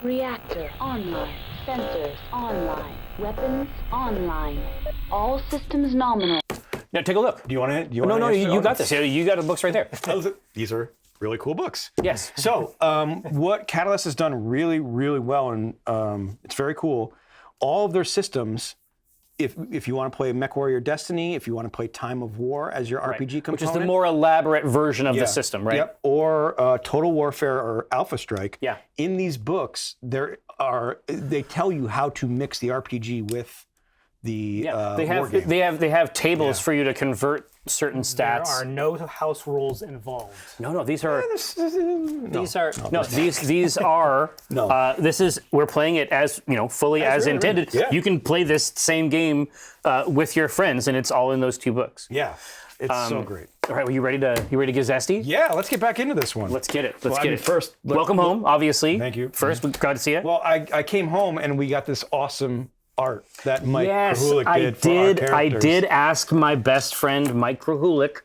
Reactor online. Sensors online. Weapons online. All systems nominal. Now take a look. Do you want to? No, you got this. You got the books right there. These are really cool books. Yes. So what Catalyst has done really, really well, and it's very cool, all of their systems, if you want to play Mechwarrior Destiny, if you want to play Time of War as your RPG component. Which is the more elaborate version of the system, right? Yep. Or Total Warfare or Alpha Strike. Yeah. In these books, they tell you how to mix the RPG with the war game. They have tables for you to convert certain stats. There are no house rules involved. No, these are we're playing it as fully as intended. Yeah. You can play this same game with your friends, and it's all in those two books. Yeah. It's so great. All right, well, you ready to get zesty? Yeah, let's get back into this one. Let's get it. Let's get it. First, welcome home, obviously. Thank you. First, we're glad to see you. Well, I came home and we got this awesome art that Mike Krahulik did for our characters. I did ask my best friend Mike Krahulik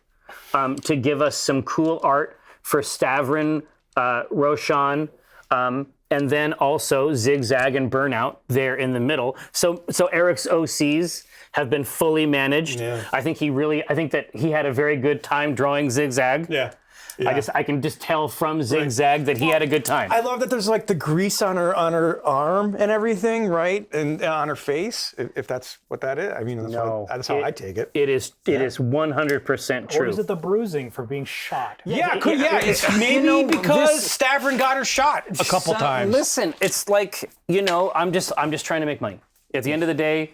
to give us some cool art for Stavrin, Roshan, and then also Zigzag and Burnout there in the middle. So Eric's OCs have been fully managed. Yeah. I think that he had a very good time drawing Zigzag. Yeah. I can just tell from Zigzag that he had a good time. I love that there's like the grease on her arm and everything, right? And on her face, if that's what that is. I mean, that's how I take it. It is 100% true. Or is it the bruising for being shot? It's maybe because Stavrin got her shot a couple times. Listen, it's like, I'm just trying to make money. At the end of the day,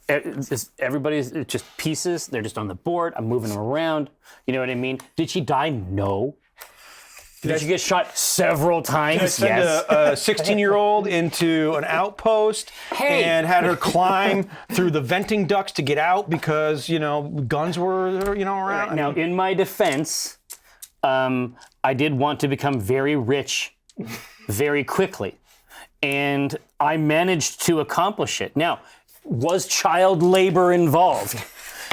everybody's just pieces. They're just on the board. I'm moving them around. You know what I mean? Did she die? No. Did she get shot several times? Send yes. a 16-year-old into an outpost and had her climb through the venting ducts to get out because, guns were, around. Now, in my defense, I did want to become very rich very quickly. And I managed to accomplish it. Now, was child labor involved?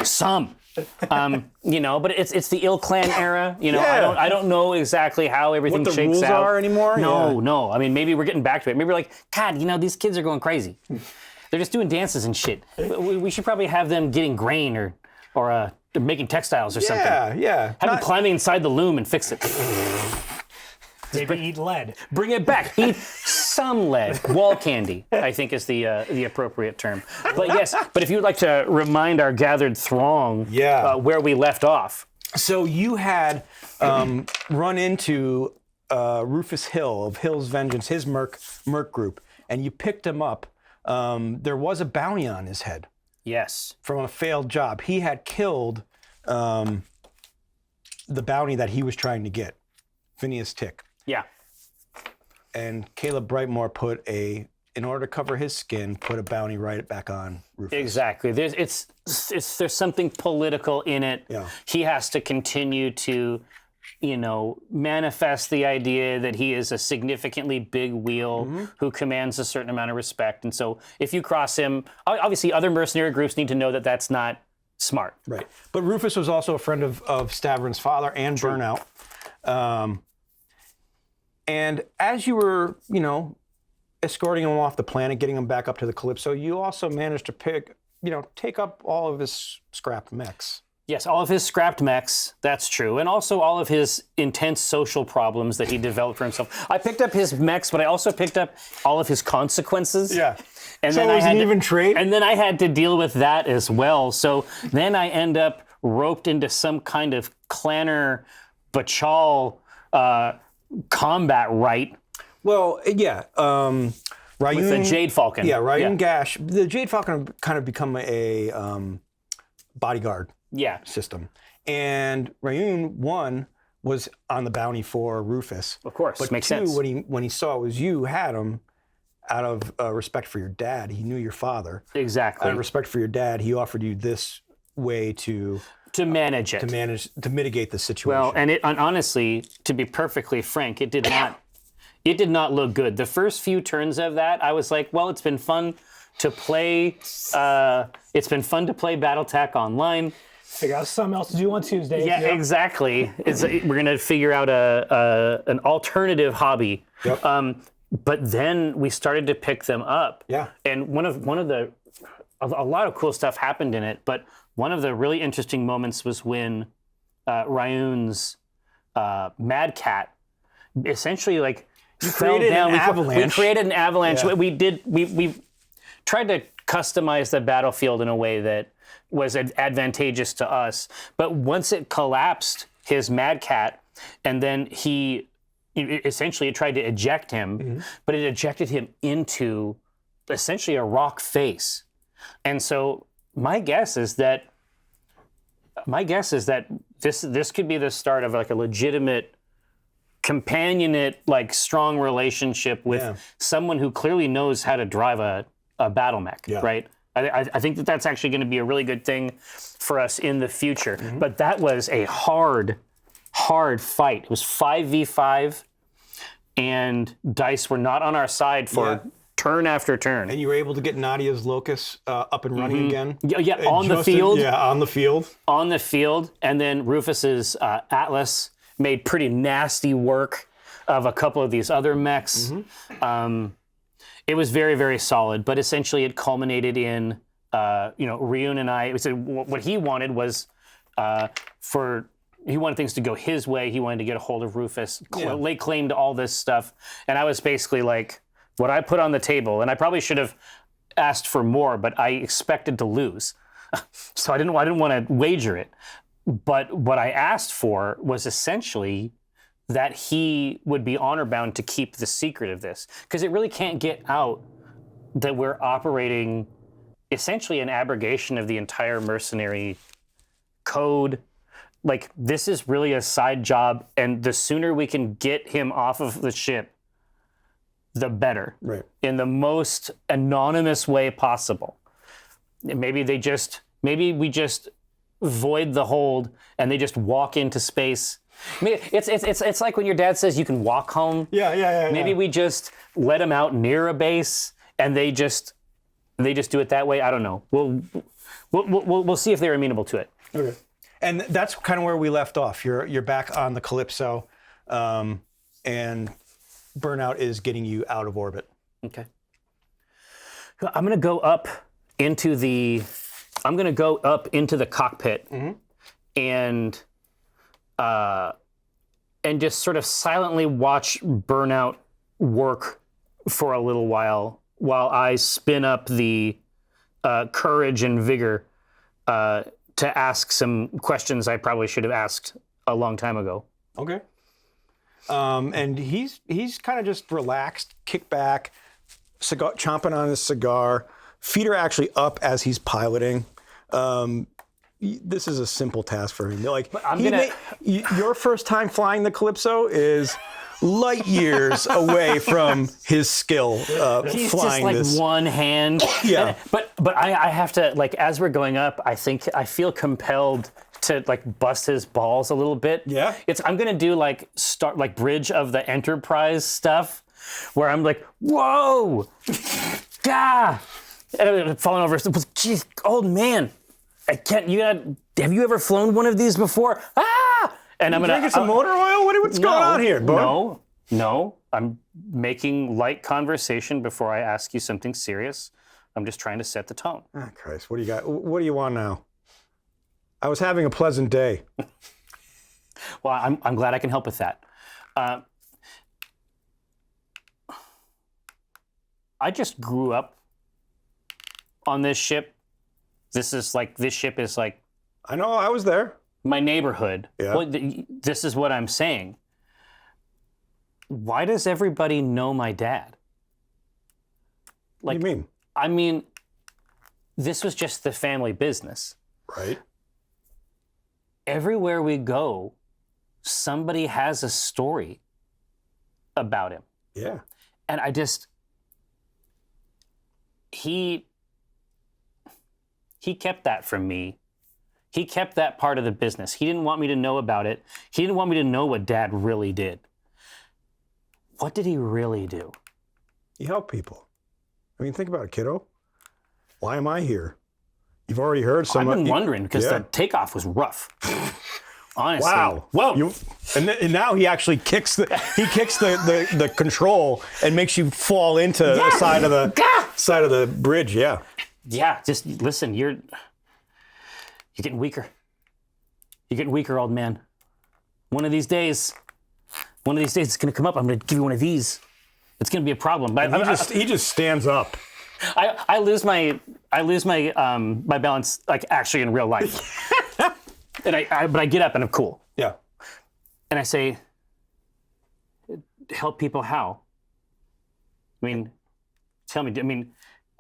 Some. But it's the Ill Clan era. I don't know exactly how everything shakes out. What the rules are anymore? No. I mean, maybe we're getting back to it. Maybe we're like, God, these kids are going crazy. They're just doing dances and shit. We should probably have them getting grain or making textiles or something. Yeah. Have them climbing inside the loom and fix it. Maybe eat lead. Bring it back. Eat some lead. Wall candy, I think, is the appropriate term. But yes, if you would like to remind our gathered throng where we left off. So you had run into Rufus Hill of Hill's Vengeance, his Merc group, and you picked him up. There was a bounty on his head. Yes. From a failed job. He had killed the bounty that he was trying to get, Phineas Tick. Yeah. And Caleb Brightmore in order to cover his skin, put a bounty right back on Rufus. Exactly. There's something political in it. Yeah. He has to continue to, manifest the idea that he is a significantly big wheel who commands a certain amount of respect. And so if you cross him, obviously other mercenary groups need to know that that's not smart. Right. But Rufus was also a friend of Stavrin's father and Burnout. And as you were, escorting him off the planet, getting him back up to the Calypso, you also managed to take up all of his scrapped mechs. Yes, all of his scrapped mechs, that's true. And also all of his intense social problems that he developed for himself. I picked up his mechs, but I also picked up all of his consequences. Yeah. And so then it was an even trade? And then I had to deal with that as well. So then I end up roped into some kind of clanner, Bachal, combat rite. Well, yeah. Ryun, with the Jade Falcon. Yeah, Ryun Gash. The Jade Falcon kind of become a bodyguard system. And Ryun 1 was on the bounty for Rufus. Of course, but makes 2, sense. when he saw it was you had him, out of respect for your dad, he knew your father. Exactly. Out of respect for your dad, he offered you this way to manage it. To mitigate the situation. Well, and honestly, to be perfectly frank, it did not look good. The first few turns of that, I was like, well, it's been fun to play. It's been fun to play BattleTech online. Figure out something else to do on Tuesday. Yeah, exactly. We're gonna figure out an alternative hobby. Yep. but then we started to pick them up. Yeah. And one of the a lot of cool stuff happened in it, but one of the really interesting moments was when Ryun's Mad Cat essentially like fell created down. an avalanche. We created an avalanche. Yeah. We tried to customize the battlefield in a way that was advantageous to us. But once it collapsed, his Mad Cat, and then it tried to eject him, but it ejected him into essentially a rock face. And so my guess is that this could be the start of like a legitimate companionate, like strong relationship with someone who clearly knows how to drive a battle mech, right? I think that's actually going to be a really good thing for us in the future. But that was a hard fight. It was 5v5, and dice were not on our side for turn after turn. And you were able to get Nadia's Locus up and running again? Yeah, on the field. Yeah, on the field. On the field. And then Rufus's Atlas made pretty nasty work of a couple of these other mechs. It was very, very solid, but essentially it culminated in, Ryun and I, what he wanted was he wanted things to go his way. He wanted to get a hold of Rufus, lay claim to all this stuff. And I was basically like, what I put on the table, and I probably should have asked for more, but I expected to lose. So I didn't want to wager it. But what I asked for was essentially that he would be honor bound to keep the secret of this, because it really can't get out that we're operating essentially an abrogation of the entire mercenary code. Like, this is really a side job, and the sooner we can get him off of the ship, the better. Right. In the most anonymous way possible. Maybe we just void the hold and they just walk into space. I mean, it's like when your dad says you can walk home. Yeah. Maybe we just let them out near a base and they just do it that way. I don't know. We'll see if they're amenable to it. Okay. And that's kind of where we left off. You're back on the Calypso, and Burnout is getting you out of orbit. Okay. I'm gonna go up into the cockpit and just sort of silently watch Burnout work for a little while I spin up the courage and vigor to ask some questions I probably should have asked a long time ago. Okay. And he's kind of just relaxed, kicked back, chomping on his cigar. Feet are actually up as he's piloting. This is a simple task for him. Like, your first time flying the Calypso is light years away from his skill He's flying just like this. one hand. Yeah. But I have to, like, as we're going up, I feel compelled to like bust his balls a little bit. Yeah. I'm gonna do like Bridge of the Enterprise stuff, where I'm like, whoa, gah, and I'm falling over. Geez, old man, I can't. Have you ever flown one of these before? Ah! And I'm gonna drinking some motor oil. What's going on here, bud? No. I'm making light conversation before I ask you something serious. I'm just trying to set the tone. Oh, Christ, what do you got? What do you want now? I was having a pleasant day. Well, I'm glad I can help with that. I just grew up on this ship. This ship is like I know, I was there. my neighborhood. Yeah. Well, this is what I'm saying. Why does everybody know my dad? What do you mean? I mean, this was just the family business. Right. Everywhere we go, somebody has a story about him. Yeah. And he kept that from me. He kept that part of the business. He didn't want me to know about it. He didn't want me to know what Dad really did. What did he really do? He helped people. I mean, think about it, kiddo. Why am I here? You've already heard some. I've been wondering because the takeoff was rough. Honestly. Wow. Whoa. And now he actually kicks the control and makes you fall into the side of the bridge. Yeah. Yeah, just listen. You're getting weaker. You're getting weaker, old man. One of these days, it's gonna come up. I'm gonna give you one of these. It's gonna be a problem. But He just stands up. I lose my my balance like actually in real life. But I get up and I'm cool. Yeah. And I say, help people how? I mean, tell me. I mean,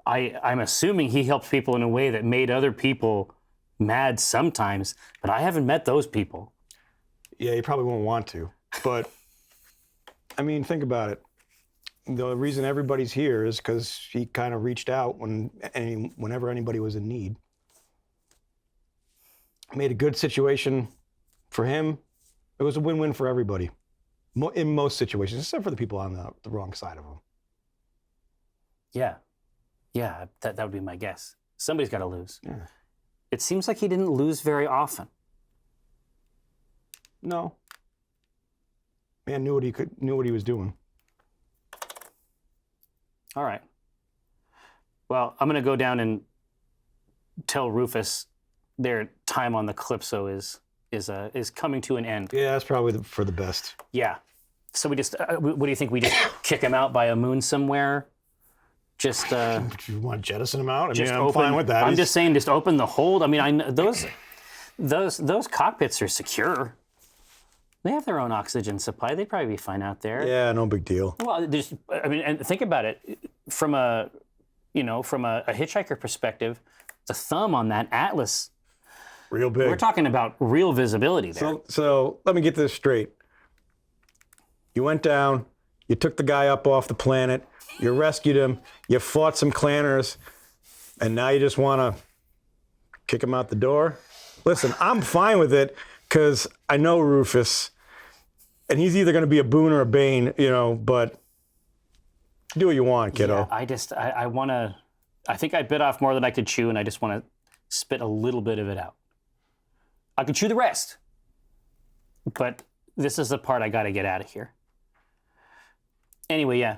I'm assuming he helped people in a way that made other people mad sometimes, but I haven't met those people. Yeah, you probably won't want to. But, I mean, think about it. The reason everybody's here is because he kind of reached out whenever anybody was in need. Made a good situation for him. It was a win-win for everybody in most situations, except for the people on the wrong side of him. Yeah, that would be my guess. Somebody's got to lose. Yeah. It seems like he didn't lose very often. No. Man knew what he was doing. All right. Well, I'm going to go down and tell Rufus their time on the Calypso is coming to an end. Yeah, that's probably for the best. Yeah. So we just, what do you think? We just kick him out by a moon somewhere? Just You want to jettison him out? I mean, I'm open, fine with that. I'm just saying, just open the hold. I mean, those cockpits are secure. They have their own oxygen supply. They'd probably be fine out there. Yeah, no big deal. Well, and think about it from a hitchhiker perspective. The thumb on that Atlas. Real big. We're talking about real visibility there. So let me get this straight. You went down, you took the guy up off the planet, you rescued him, you fought some clanners, and now you just want to kick him out the door? Listen, I'm fine with it because I know Rufus, and he's either going to be a boon or a bane, but do what you want, kiddo. Yeah, I want to, I think I bit off more than I could chew, and I just want to spit a little bit of it out. I can chew the rest, but this is the part I got to get out of here. Anyway, yeah.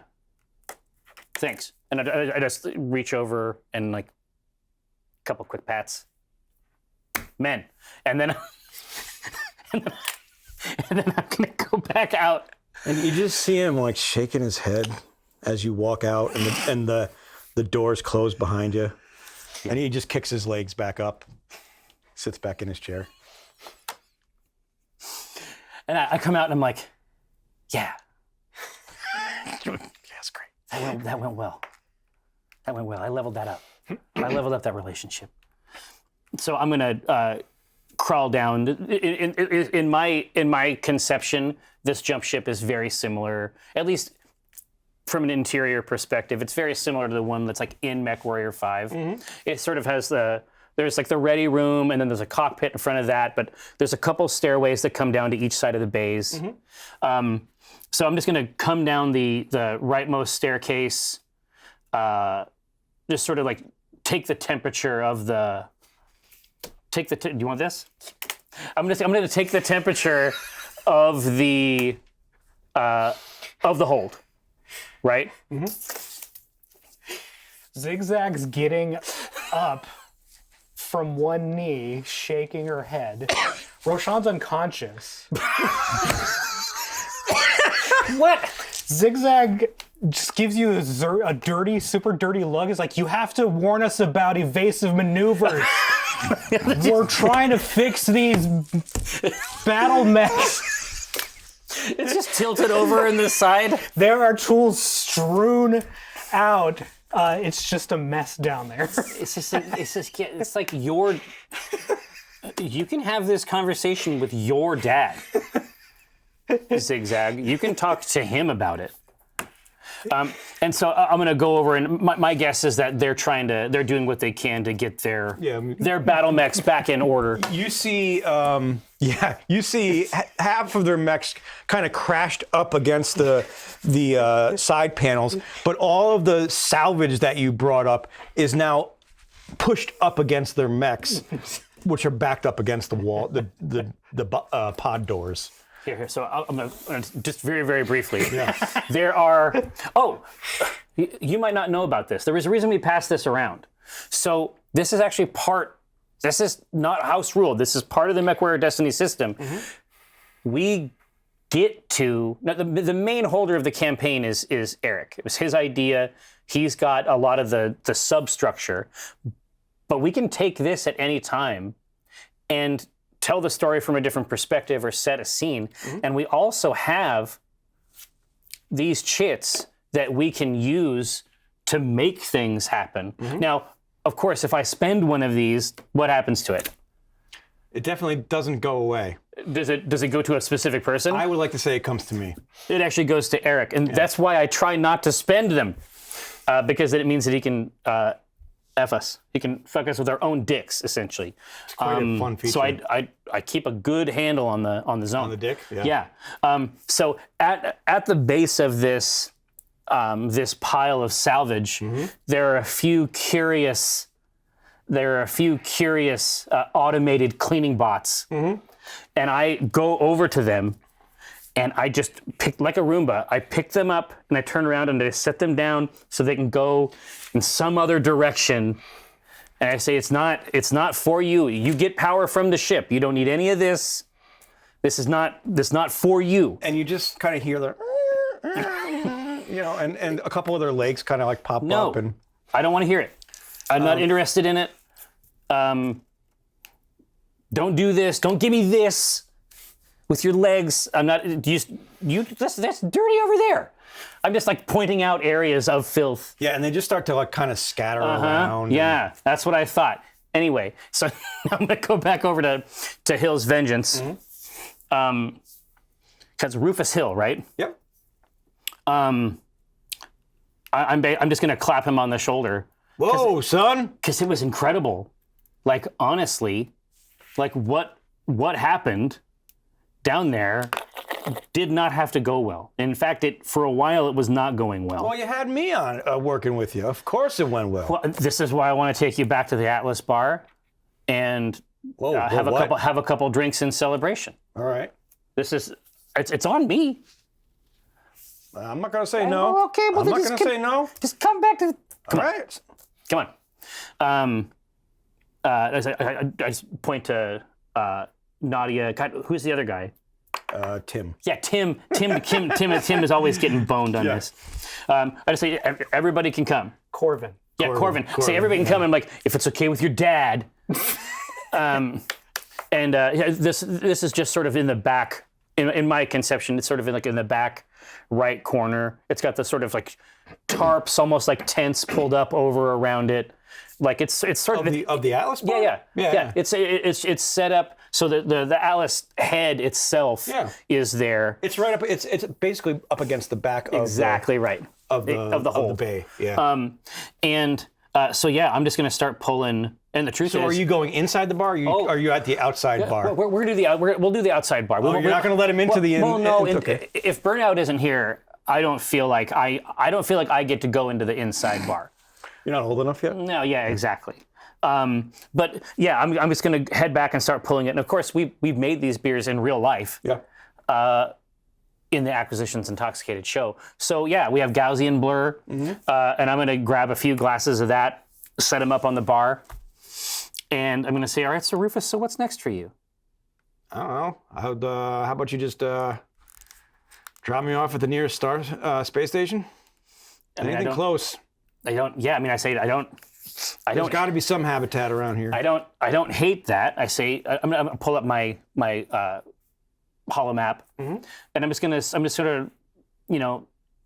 Thanks. And I just reach over and like a couple quick pats. Men. And then I'm gonna go back out. And you just see him like shaking his head as you walk out, and the doors close behind you. Yeah. And he just kicks his legs back up, sits back in his chair. And I come out and I'm like, yeah. That's great. That went well. That went well. I leveled that up. I leveled up that relationship. So I'm gonna crawl down. In my conception, this jump ship is very similar, at least from an interior perspective. It's very similar to the one that's like in Mechwarrior 5. Mm-hmm. It sort of has there's like the ready room, and then there's a cockpit in front of that, but there's a couple stairways that come down to each side of the bays. Mm-hmm. So I'm just gonna come down the rightmost staircase, just sort of like take the temperature of the. Do you want this? I'm gonna take the temperature of the hold, right? Mm-hmm. Zigzag's getting up from one knee, shaking her head. Roshan's unconscious. What? Zigzag just gives you a dirty, super dirty look. It's like, you have to warn us about evasive maneuvers. We're trying to fix these battle mechs. It's just tilted over in the side. There are tools strewn out. It's just a mess down there. It's like you can have this conversation with your dad, Zigzag. You can talk to him about it. And so I'm going to go over, and my guess is that they're doing what they can to get their battle mechs back in order. You see, half of their mechs kind of crashed up against the side panels, but all of the salvage that you brought up is now pushed up against their mechs, which are backed up against the wall, the pod doors. Here. So I'm gonna just very, very briefly. There are. Oh, you might not know about this. There was a reason we passed this around. So this is actually part. This is not house rule. This is part of the Mechwarrior Destiny system. We get to the main holder of the campaign is Eric. It was his idea. He's got a lot of the substructure, but we can take this at any time and tell the story from a different perspective or set a scene. And we also have these chits that we can use to make things happen. Now, of course, if I spend one of these, what happens to it? It definitely doesn't go away. Does it go to a specific person? I would like to say it comes to me. It actually goes to Eric, and that's why I try not to spend them, because it means that he can F us. He can fuck us with our own dicks, essentially. It's quite a fun feature. So I keep a good handle on the zone. On the dick? Yeah. So at the base of this this pile of salvage, there are a few curious automated cleaning bots, and I go over to them. And I just pick, like a Roomba, I pick them up and I turn around and I set them down so they can go in some other direction. And I say, it's not for you. You get power from the ship. You don't need any of this. This is not for you. And you just kind of hear the, and a couple of their legs kind of like pop up. And I don't want to hear it. I'm not interested in it. Don't do this. Don't give me this. With your legs, I'm not. That's dirty over there. I'm just like pointing out areas of filth. Yeah, and they just start to like kind of scatter around. Yeah, that's what I thought. Anyway, so I'm gonna go back over to Hill's Vengeance, because Rufus Hill, right? Yep. I'm just gonna clap him on the shoulder. Whoa, son! Because it was incredible. Like honestly, like what happened down there did not have to go well. In fact, for a while it was not going well. Well, you had me on working with you. Of course it went well. Well, this is why I want to take you back to the Atlas Bar and have a couple drinks in celebration. All right. It's on me. I'm not gonna say no. Okay, well, I'm not gonna say no. Just come back to. All right. Come on. I just point to Nadia. God, who's the other guy? Tim. Yeah, Tim is always getting boned on this. I just say everybody can come. Corvin. Yeah, Corvin. Say everybody can come. And I'm like, if it's okay with your dad. This is just sort of in the back. In my conception, it's sort of in the back right corner. It's got the sort of like tarps, almost like tents pulled up over around it. Like it's sort of the Atlas Bar? Yeah. It's set up so that the Atlas head itself is there. It's right up. It's basically up against the back of exactly right of the whole bay. Yeah. So I'm just gonna start pulling. And the truth is, so are you going inside the bar? Or are you at the outside bar? We're gonna we'll do the outside bar. You're not gonna let him into the. Well, no. Okay. If Burnout isn't here, I don't feel like I get to go into the inside bar. You're not old enough yet? No, yeah, exactly. But yeah, I'm just going to head back and start pulling it. And of course, we've made these beers in real life. Yeah. In the Acquisitions Intoxicated show. So yeah, we have Gaussian Blur, and I'm going to grab a few glasses of that, set them up on the bar, and I'm going to say, all right, so Rufus, so what's next for you? I don't know. How about you just drop me off at the nearest space station? Anything close? I don't. Yeah, I mean, I say I don't. There's got to be some habitat around here. I don't hate that. I say I'm gonna pull up my holomap, and I'm just gonna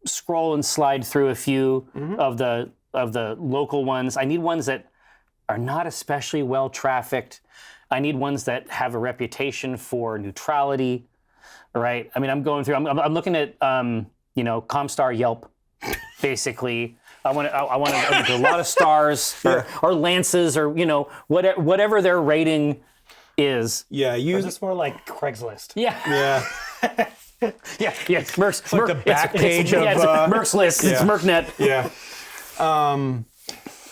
scroll and slide through a few of the local ones. I need ones that are not especially well trafficked. I need ones that have a reputation for neutrality. Right. I mean, I'm going through. I'm looking at Comstar Yelp, basically. I want a lot of stars or lances or whatever their rating is. Yeah, Or is this more like Craigslist? Yeah. Yeah. Yeah. Merc's like the back page of it's Merc's list. Yeah. It's Mercnet. Yeah.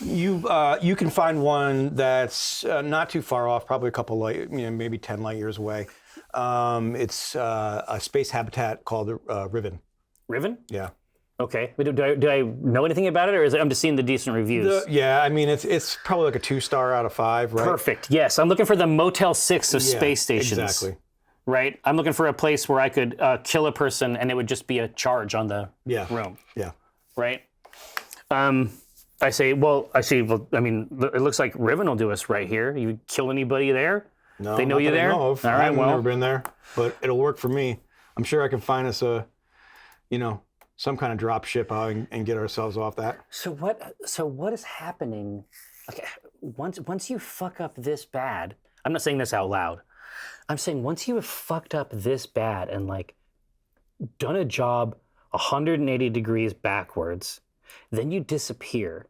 You can find one that's not too far off, probably a couple maybe 10 light years away. It's a space habitat called Riven. Riven? Yeah. Okay. But do I know anything about it, or is it, I'm just seeing the decent reviews? Yeah, I mean, it's probably like a 2-star out of 5, right? Perfect. Yes, I'm looking for the Motel 6 of space stations. Exactly. Right? I'm looking for a place where I could kill a person and it would just be a charge on the room. Yeah. Right? I see. Well, I mean, it looks like Riven will do us right here. You kill anybody there? No, they know not you that I there? know of. All right, I've well. never been there, but it'll work for me. I'm sure I can find us some kind of drop ship and get ourselves off that. So what is happening? Okay, once you fuck up this bad, I'm not saying this out loud. I'm saying once you have fucked up this bad and like done a job 180 degrees backwards, then you disappear.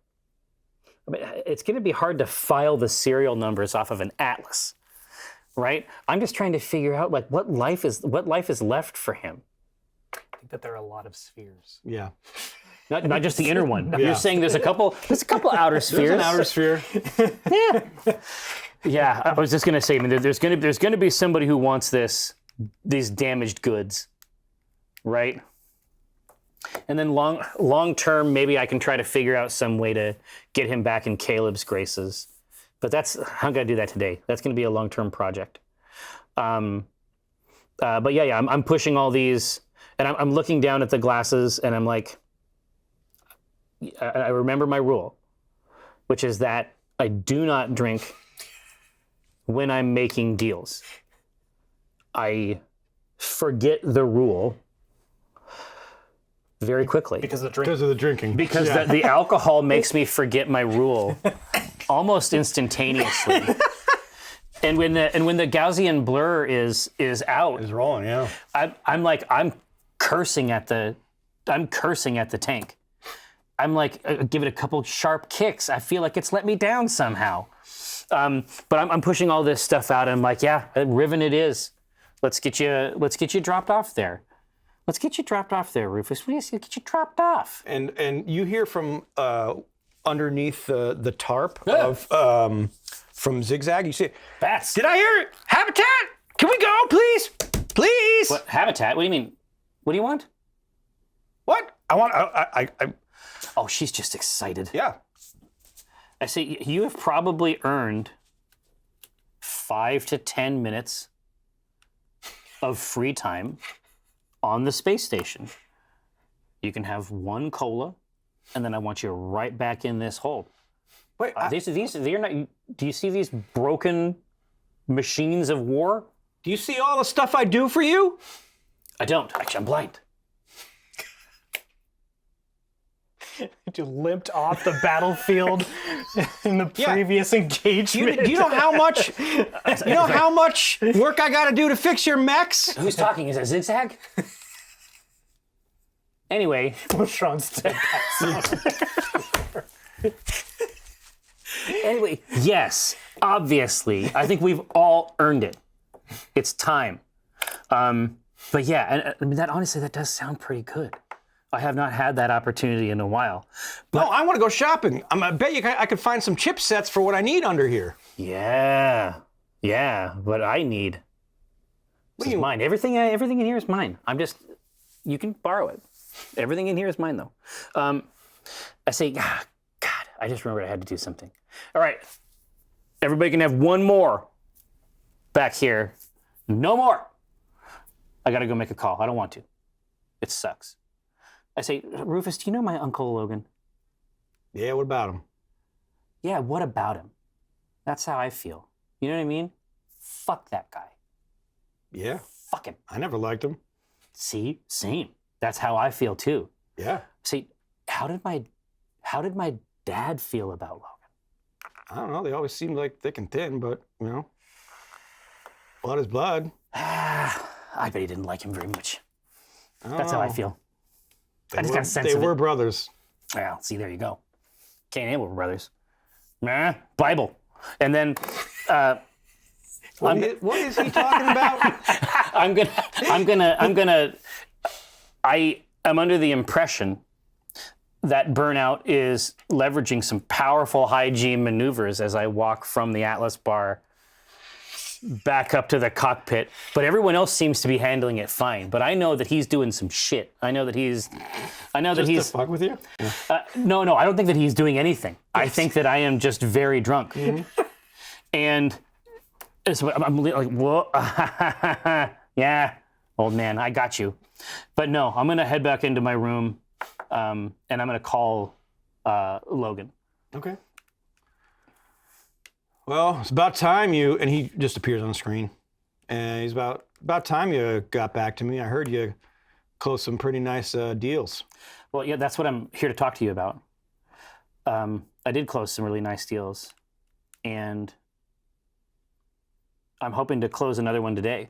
I mean, it's going to be hard to file the serial numbers off of an atlas, right? I'm just trying to figure out like what life is left for him. I think that there are a lot of spheres. Yeah. Not just the inner one. Yeah. You're saying there's a couple outer spheres. There's an outer sphere. Yeah. Yeah, I was just gonna say, I mean, there's gonna be somebody who wants these damaged goods, right? And then long term, maybe I can try to figure out some way to get him back in Caleb's graces. But I'm gonna do that today. That's gonna be a long term project. But yeah, I'm pushing all these, and I'm looking down at the glasses, and I'm like, I remember my rule, which is that I do not drink when I'm making deals. I forget the rule very quickly. Because of the drink. Because of the drinking. Because the alcohol makes me forget my rule almost instantaneously. And when the Gaussian blur is out, It's rolling, yeah. I'm cursing at the tank. I'm like, give it a couple sharp kicks. I feel like it's let me down somehow. But I'm pushing all this stuff out, and I'm like, yeah, Riven it is. Let's get you dropped off there. Let's get you dropped off there, Rufus. What do you say? Get you dropped off. And you hear from underneath the tarp from Zigzag, you say, Bats. "Did I hear it? Habitat? Can we go, please? Please?" What habitat? What do you mean? What do you want? What? I want. I Oh, she's just excited. yeah. I say you have probably earned 5 to 10 minutes of free time on the space station. You can have one cola, and then I want you right back in this hole. Wait, They're not. Do you see these broken machines of war? do you see all the stuff I do for you? I don't. Actually, I'm blind. You limped off the battlefield in the previous engagement. Do you know how much? You know how much work I got to do to fix your mechs? Who's talking? Is that Zigzag? Anyway, Sean's dead. Anyway, yes, obviously, I think we've all earned it. It's time. But yeah, and I mean that does sound pretty good. I have not had that opportunity in a while. No, I want to go shopping. I bet you I could find some chipsets for what I need under here. Yeah, what I need is mine. Everything in here is mine. You can borrow it. Everything in here is mine, though. I say, God, I just remembered I had to do something. All right, everybody can have one more back here. No more. I got to go make a call. I don't want to. It sucks. I say, Rufus, do you know my Uncle Logan? Yeah, what about him? Yeah, what about him? That's how I feel. You know what I mean? Fuck that guy. Yeah, Fuck him. I never liked him. See? Same. That's how I feel too. Yeah. See, how did my dad feel about Logan? I don't know. They always seemed like thick and thin, but, blood is blood. I bet he didn't like him very much. I That's how I feel. I just got a sense They of were it. brothers. Well, see, there you go. Cain and Abel were brothers. Nah, Bible. And then What is he talking about? I am under the impression that Burnout is leveraging some powerful hygiene maneuvers as I walk from the Atlas bar back up to the cockpit, but everyone else seems to be handling it fine. But I know that he's doing some shit. I know that he's To fuck with you? no, I don't think that he's doing anything. I think that I am just very drunk. And so I'm like, whoa, yeah, old man, I got you. But no, I'm gonna head back into my room, and I'm gonna call Logan. Okay. Well, it's about time and he just appears on the screen. And he's about time you got back to me. I heard you closed some pretty nice deals. Well, yeah, that's what I'm here to talk to you about. I did close some really nice deals, and I'm hoping to close another one today.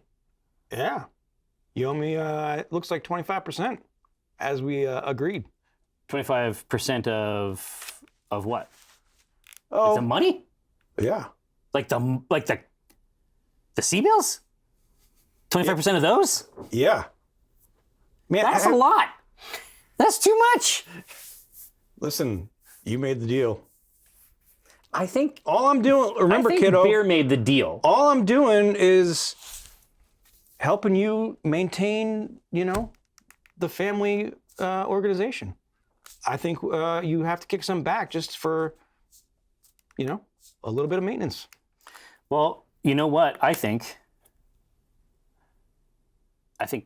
Yeah. You owe me, it looks like 25%, as we agreed. 25% of what? Oh. Like the money? Yeah. Like the C-bills? 25% of those? Yeah. Man, That's a lot. That's too much. Listen, you made the deal. I think All I'm doing, remember, kiddo, Beer made the deal. all I'm doing is helping you maintain, the family organization. I think you have to kick some back just for, a little bit of maintenance. Well, you know what? I think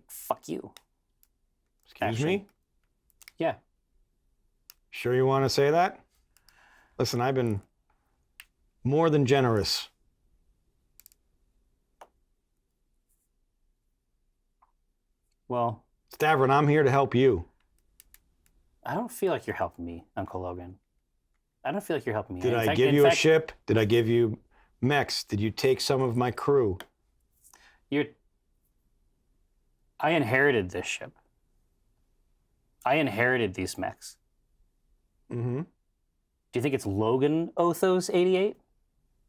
fuck you. Excuse me? Yeah. Sure you want to say that? Listen, I've been more than generous. Well, Stavron, I'm here to help you. I don't feel like you're helping me, Uncle Logan. I don't feel like you're helping me. Did In I fact- give in you a fact, ship? Did I give you mechs? Did you take some of my crew? I inherited this ship. I inherited these mechs. Mm-hmm. Do you think it's Logan Othos 88?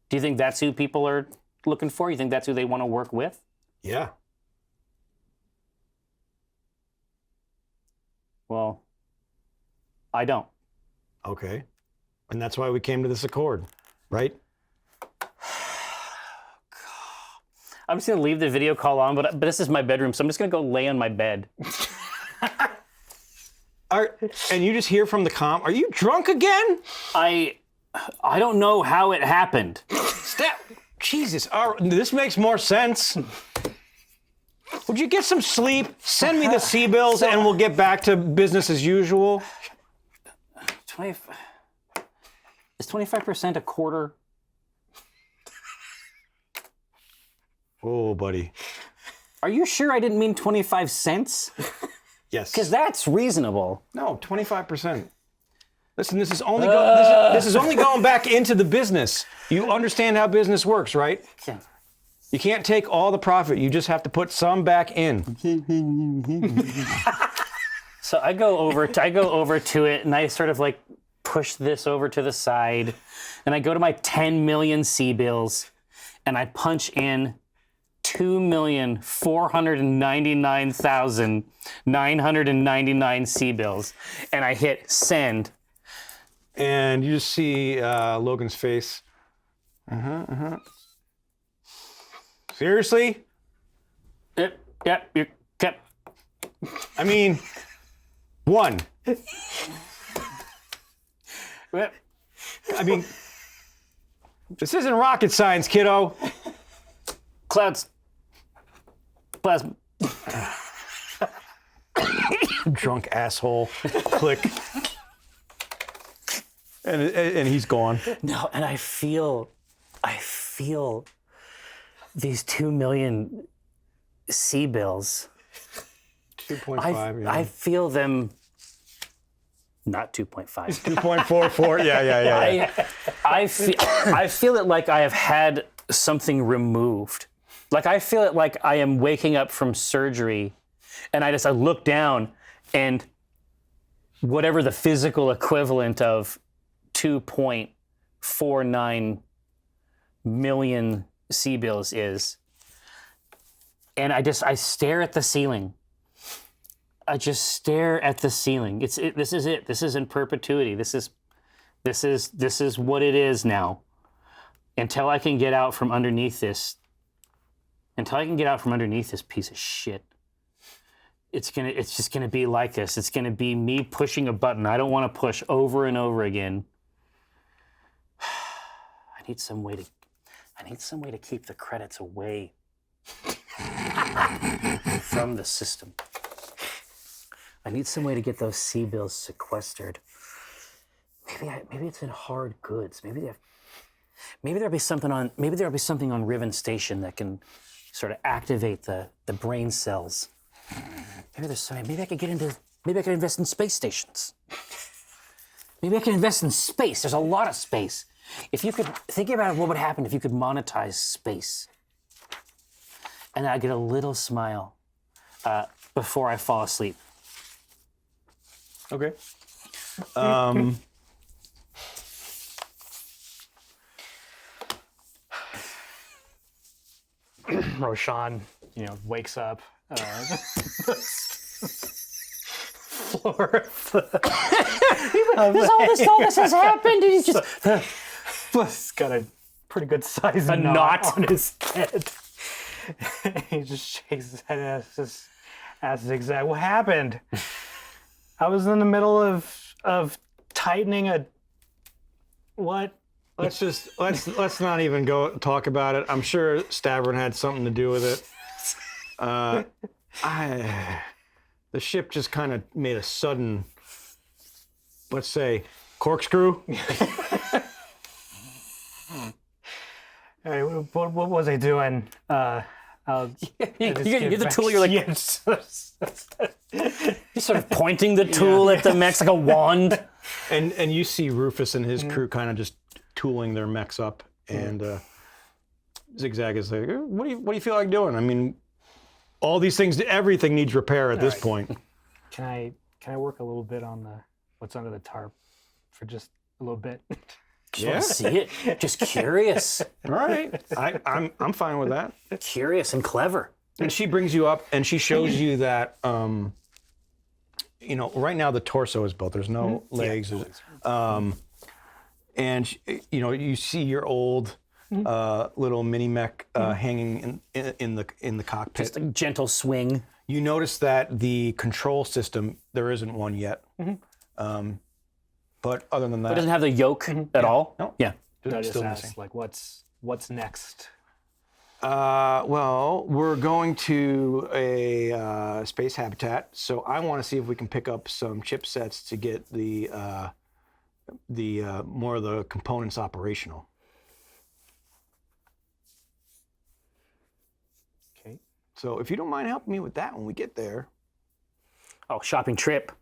Do you think that's who people are looking for? You think that's who they want to work with? Yeah. Well, I don't. Okay. And that's why we came to this accord, right? I'm just gonna leave the video call on, but this is my bedroom, so I'm just gonna go lay on my bed. And you just hear from the comm, are you drunk again? I don't know how it happened. Jesus, this makes more sense. Would you get some sleep? Send me the C-bills and we'll get back to business as usual. Is 25% a quarter? Oh, buddy. Are you sure I didn't mean 25 cents? Yes. Because that's reasonable. No, 25%. Listen, this is only going back into the business. You understand how business works, right? Yeah. You can't take all the profit. You just have to put some back in. So I go over to it, and I sort of like push this over to the side, and I go to my 10 million C-bills, and I punch in 2,499,999 C-bills, and I hit send. And you just see Logan's face. Seriously? Yep, you kept. I mean, one. Yep. I mean, this isn't rocket science, kiddo. Clouds. Plasma. Drunk asshole. Click. And he's gone. No, and I feel these 2 million C-bills. 2.5, yeah. I feel them. Not 2.5. 2.44, yeah. I feel it like I have had something removed. Like I feel it like I am waking up from surgery, and I look down, and whatever the physical equivalent of 2.49 million C-bills is, and I stare at the ceiling. I just stare at the ceiling. This is it. This is in perpetuity. This is what it is now. Until I can get out from underneath this until I can get out from underneath this piece of shit, it's just gonna be like this. It's gonna be me pushing a button I don't want to push over and over again. I need some way to keep the credits away from the system. I need some way to get those C-bills sequestered. Maybe it's in hard goods. Maybe there'll be something on Riven Station that can sort of activate the brain cells. Maybe I could invest in space stations. Maybe I could invest in space. There's a lot of space. If you could think about what would happen if you could monetize space. And I get a little smile before I fall asleep. Okay. Roshan, wakes up. Floor of all this has happened, and he's just he's got a pretty good size knot on his head. He just shakes his head and asks zigzag, what happened? I was in the middle of tightening a what? Let's not even go talk about it. I'm sure Stavern had something to do with it. The ship just kind of made a sudden, let's say, corkscrew. Hey, what was I doing? you get the tool. You're like you're sort of pointing the tool at the mechs like a wand. And you see Rufus and his crew kind of just tooling their mechs up, and Zigzag is like, "What do you feel like doing? I mean, all these things, everything needs repair at this point." Can I work a little bit on what's under the tarp for just a little bit? Yeah, see it. Just curious. All right, I'm fine with that. Curious and clever. And she brings you up, and she shows you that, right now the torso is built. There's no legs. And you see your old little mini mech hanging in the cockpit. Just a gentle swing. You notice that the control system, there isn't one yet. But other than that, It doesn't have the yoke at all. No. Yeah. I just still asked, missing. like, what's next? Well, we're going to a space habitat, so I want to see if we can pick up some chipsets to get the more of the components operational. Okay. So if you don't mind helping me with that when we get there. Oh, shopping trip.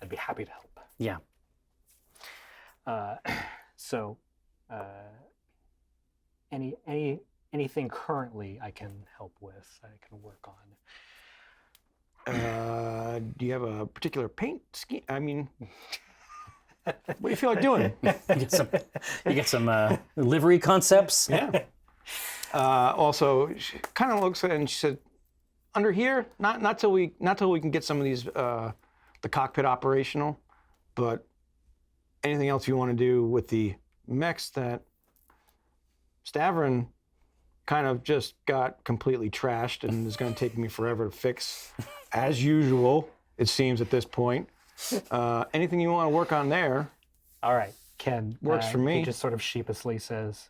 I'd be happy to help. Yeah. Anything currently I can help with, I can work on. Do you have a particular paint scheme? I mean, what do you feel like doing? You get some livery concepts. Yeah. Also, she kind of looks at it and she said, "Under here, not till we can get some of these the cockpit operational, but anything else you want to do with the mechs that Stavern kind of just got completely trashed and is going to take me forever to fix, as usual, it seems at this point. Anything you want to work on there?" All right, Ken. Works for me. He just sort of sheepishly says,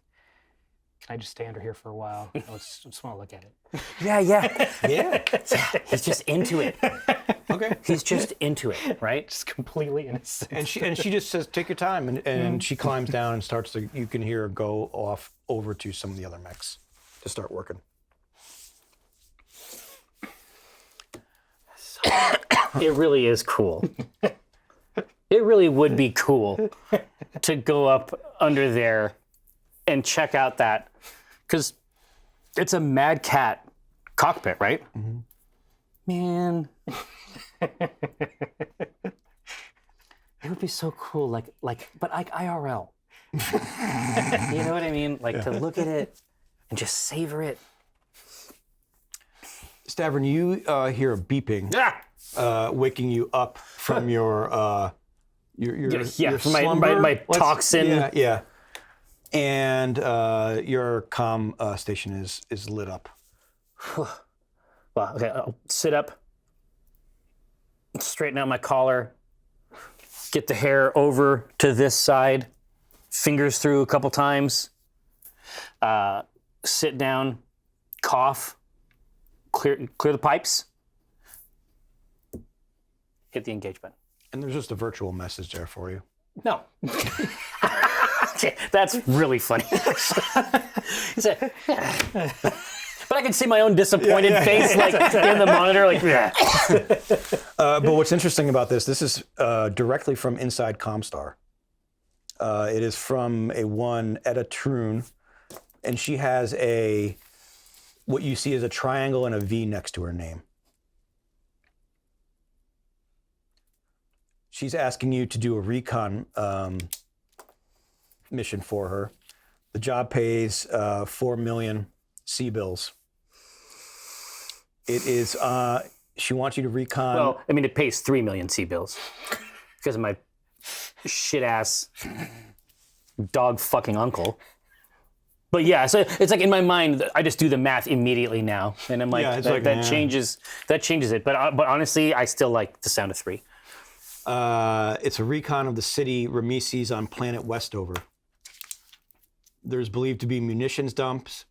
"Can I just stay under here for a while? I just want to look at it." Yeah. Yeah. He's just into it. Okay. He's just into it, right? Just completely innocent. And she just says, "Take your time," and she climbs down and starts to. You can hear her go off over to some of the other mechs to start working. It really is cool. It really would be cool to go up under there and check out that, because it's a Mad Cat cockpit, right? Mm-hmm. Man, it would be so cool, but IRL. You know what I mean? To look at it and just savor it. Stavern, you hear a beeping, waking you up from your From slumber. my toxin. Yeah. And your comm station is lit up. Well, okay, I'll sit up, straighten out my collar, get the hair over to this side, fingers through a couple times, sit down, cough, clear the pipes, hit the engage button. And there's just a virtual message there for you. No. Okay, that's really funny. He said, but I can see my own disappointed face like in the monitor, like, yeah. But what's interesting about this is directly from inside Comstar. It is from a one Etta Troon, and she has what you see is a triangle and a V next to her name. She's asking you to do a recon mission for her. The job pays 4 million C-bills. It is, she wants you to recon. Well, I mean, it pays 3 million C-bills because of my shit-ass dog fucking uncle. But yeah, so it's like in my mind, I just do the math immediately now, and I'm like, that changes it. But honestly, I still like the sound of 3. It's a recon of the city Remises on planet Westover. There's believed to be munitions dumps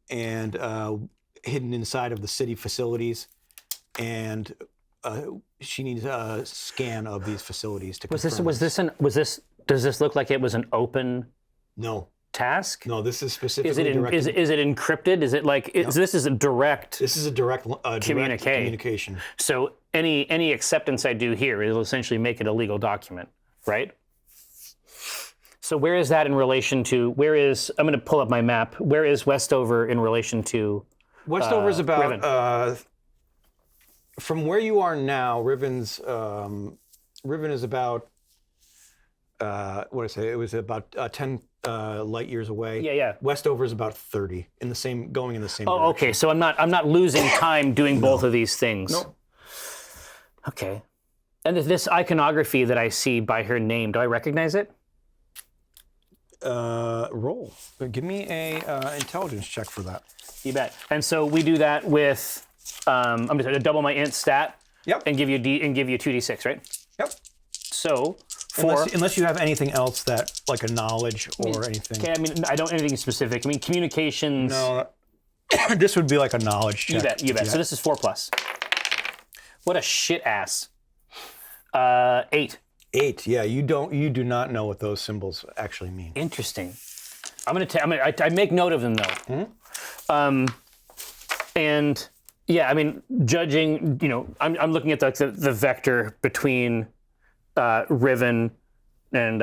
and hidden inside of the city facilities, and she needs a scan of these facilities to confirm. Does this look like it was an open No. task? No, this is specifically is it encrypted? Is it like this is a direct? This is a direct communication. So any acceptance I do here, it'll essentially make it a legal document, right? So where is that in relation to? I'm going to pull up my map. Where is Westover in relation to? Westover is about Riven? From where you are now. Riven is about what did I say? It was about 10 light years away. Yeah. Westover is about 30 going in the same. Oh, direction. okay. So I'm not losing time doing both of these things. Nope. Okay. And this iconography that I see by her name, do I recognize it? Roll. Give me a intelligence check for that. You bet. And so we do that with I'm just going to double my int stat. Yep. And give you 2d6, right? Yep. So 4. Unless you have anything else that like a knowledge or anything. Okay. I mean, I don't anything specific. I mean, communications. No. This would be like a knowledge check. You bet. So this is 4+. What a shit ass. 8. 8. Yeah, you do not know what those symbols actually mean. Interesting. I make note of them though. Mm-hmm. And yeah, I mean, judging, I'm looking at the vector between Riven and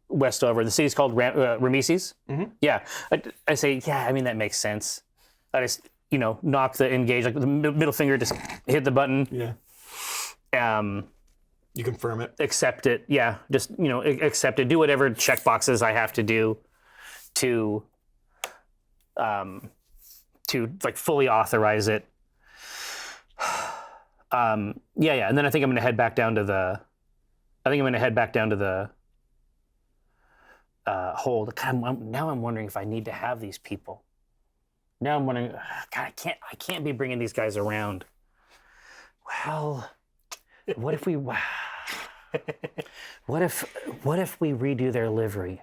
Westover. The city's called Remises. Mm-hmm. Yeah, I say, yeah, I mean, that makes sense. I just, knock the engage, like the middle finger, just hit the button. Yeah. You confirm it. Accept it. Yeah, just, accept it. Do whatever check boxes I have to do to like fully authorize it. Yeah. And then I think I'm going to head back down to the hold. God, now I'm wondering if I need to have these people. Now I'm wondering, God, I can't be bringing these guys around. Well, what if we redo their livery?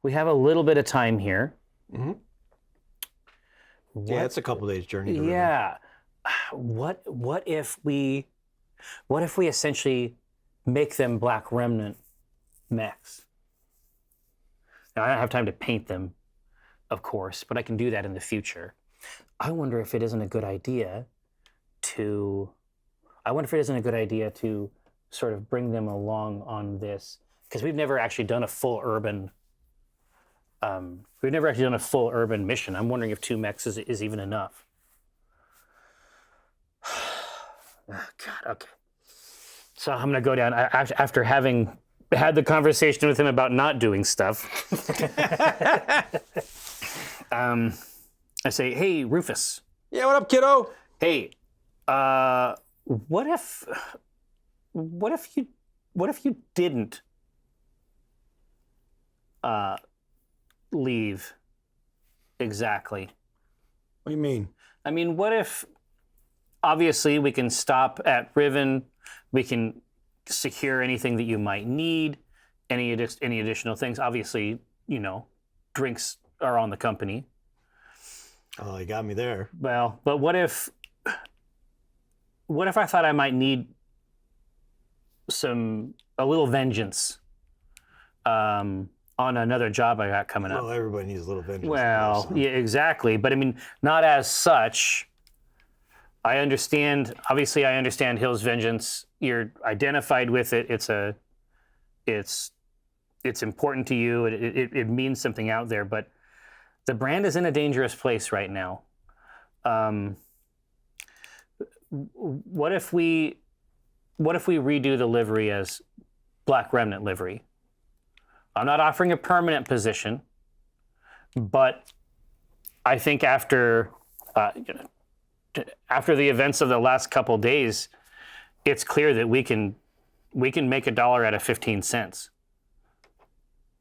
We have a little bit of time here. Mm-hmm. Yeah, it's a couple days journey. To yeah. What if we essentially make them Black Remnant mechs? Now, I don't have time to paint them, of course, but I can do that in the future. I wonder if it isn't a good idea to sort of bring them along on this, because we've never actually done a full urban mission. I'm wondering if 2 mechs is even enough. Oh, God, okay. So I'm gonna go down after having had the conversation with him about not doing stuff. I say, hey, Rufus. Yeah, what up, kiddo? Hey, what if you didn't leave exactly? What do you mean? I mean, what if, obviously, we can stop at Riven, we can secure anything that you might need, any additional things. Obviously, drinks are on the company. Oh, you got me there. Well, but what if I thought I might need a little vengeance on another job I got coming up? Well, everybody needs a little vengeance. Well, yeah, exactly. But I mean, not as such. I understand Hill's vengeance. You're identified with it. It's important to you. It means something out there. But the brand is in a dangerous place right now. What if we redo the livery as Black Remnant livery? I'm not offering a permanent position, but I think after the events of the last couple days, it's clear that we can make $1 out of 15 cents.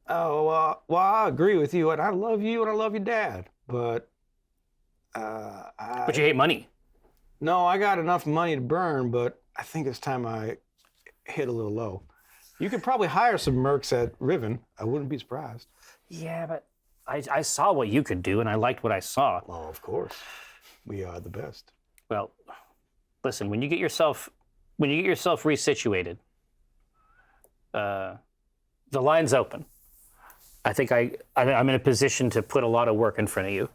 Oh, well, I agree with you, and I love you, and I love your dad, but But you hate money. No, I got enough money to burn, but I think it's time I hit a little low. You could probably hire some mercs at Riven. I wouldn't be surprised. Yeah, but I saw what you could do, and I liked what I saw. Well, of course. We are the best. Well, listen, when you get yourself resituated, the line's open. I think I'm in a position to put a lot of work in front of you.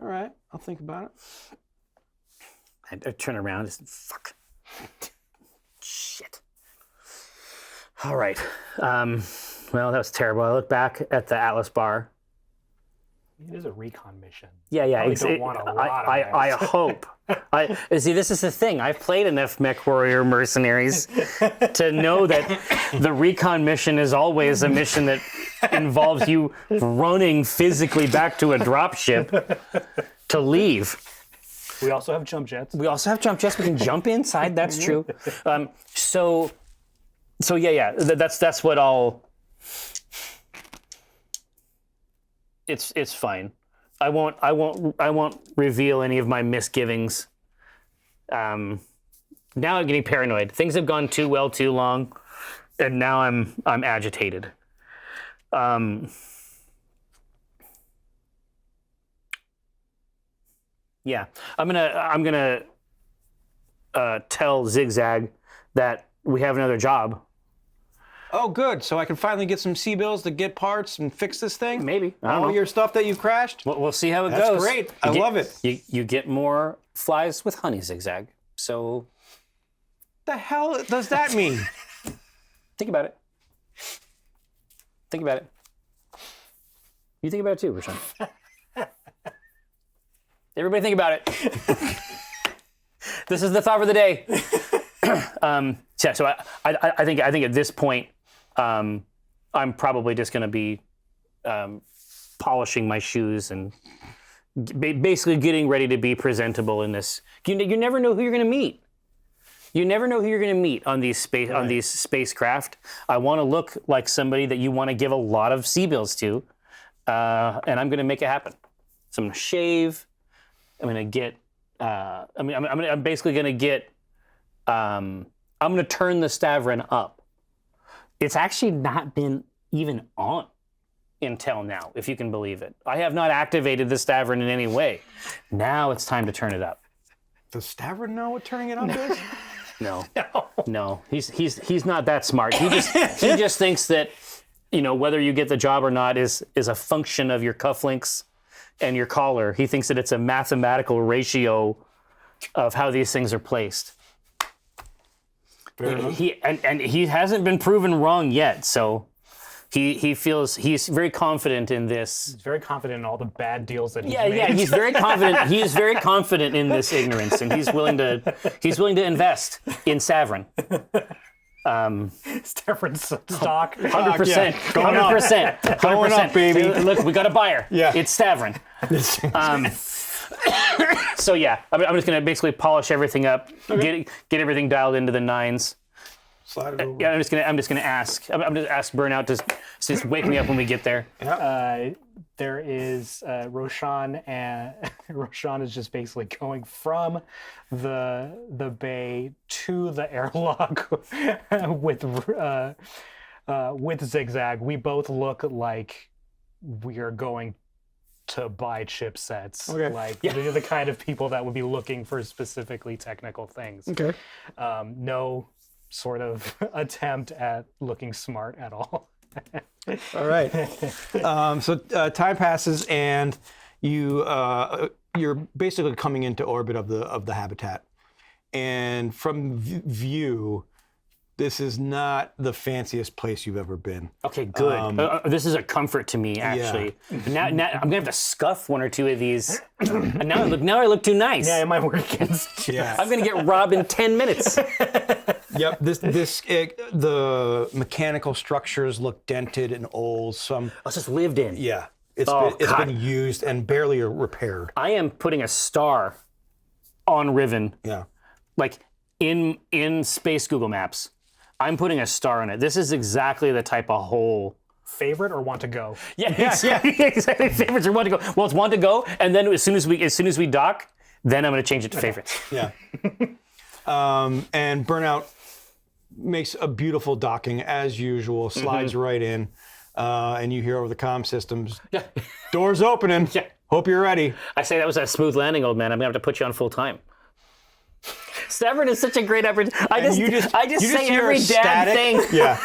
All right, I'll think about it. I turn around and fuck. Shit. All right. Well, that was terrible. I look back at the Atlas bar. It is a recon mission. Yeah. Don't want a lot of I guys. hope. See, this is the thing. I've played enough Mechwarrior mercenaries to know that the recon mission is always a mission that involves you running physically back to a dropship to leave. We also have jump jets. We can jump inside. That's true. So yeah. That's what I'll. It's fine. I won't reveal any of my misgivings. Now I'm getting paranoid. Things have gone too well too long, and now I'm agitated. Yeah, I'm gonna tell Zigzag that we have another job. Oh, good. So I can finally get some C-bills to get parts and fix this thing? Maybe. I don't All know. your stuff that you've crashed? We'll see how it That's goes. great. I love it. You get more flies with honey, Zigzag. So The hell does that mean? think about it. Think about it. You think about it too, Rashawn. Everybody think about it. This is the thought for the day. So I think at this point, I'm probably just going to be polishing my shoes and basically getting ready to be presentable in this. You never know who you're going to meet. You never know who you're going to meet on these spacecraft. I want to look like somebody that you want to give a lot of C-bills to, and I'm going to make it happen. So I'm going to shave. I'm going to get. I'm basically going to get. I'm going to turn the Stavron up. It's actually not been even on until now, if you can believe it. I have not activated the Stavron in any way. Now it's time to turn it up. Does Stavron know what turning it up is? No. He's not that smart. He just thinks that, whether you get the job or not is a function of your cufflinks and your collar. He thinks that it's a mathematical ratio of how these things are placed. He hasn't been proven wrong yet, so he feels he's very confident in this. He's very confident in all the bad deals that he's Yeah, made. he's very confident. He is very confident in this ignorance, and he's willing to invest in Savron. Stavron's stock. 100%. 100%. Going up, baby. Look, we got a buyer. Yeah. It's Stavron. So yeah, I'm just gonna basically polish everything up, get everything dialed into the nines. Slide it over. Yeah, I'm just gonna ask. I'm gonna ask Burnout to just wake me up when we get there. There is Roshan, and Roshan is just basically going from the bay to the airlock with Zigzag. We both look like we are going to buy chipsets. Okay. Like they're the kind of people that would be looking for specifically technical things. Okay. No sort of attempt at looking smart at all. All right. So time passes, and you're basically coming into orbit of the habitat. And from view, this is not the fanciest place you've ever been. Okay, good. This is a comfort to me, actually. Now I'm gonna have to scuff one or two of these. And now I look too nice. Yeah, it might work against you. Yeah. I'm gonna get robbed in 10 minutes. Yep. The mechanical structures look dented and old. It's just lived in. Yeah. It's God. been used and barely repaired. I am putting a star on Riven, Yeah. like in space Google Maps. I'm putting a star on it. This is exactly the type of hole. Favorite or want to go? Yeah, exactly. Favorites are want to go. Well, it's want to go, and then as soon as we dock, then I'm going to change it to favorites. Yeah. And Burnout makes a beautiful docking as usual, slides right in, and you hear over the comm systems, doors opening. Yeah. Hope you're ready. I say that was a smooth landing, old man. I'm going to have to put you on full time. Severn is such a great opportunity. I just say hear every a damn static. thing. Yeah.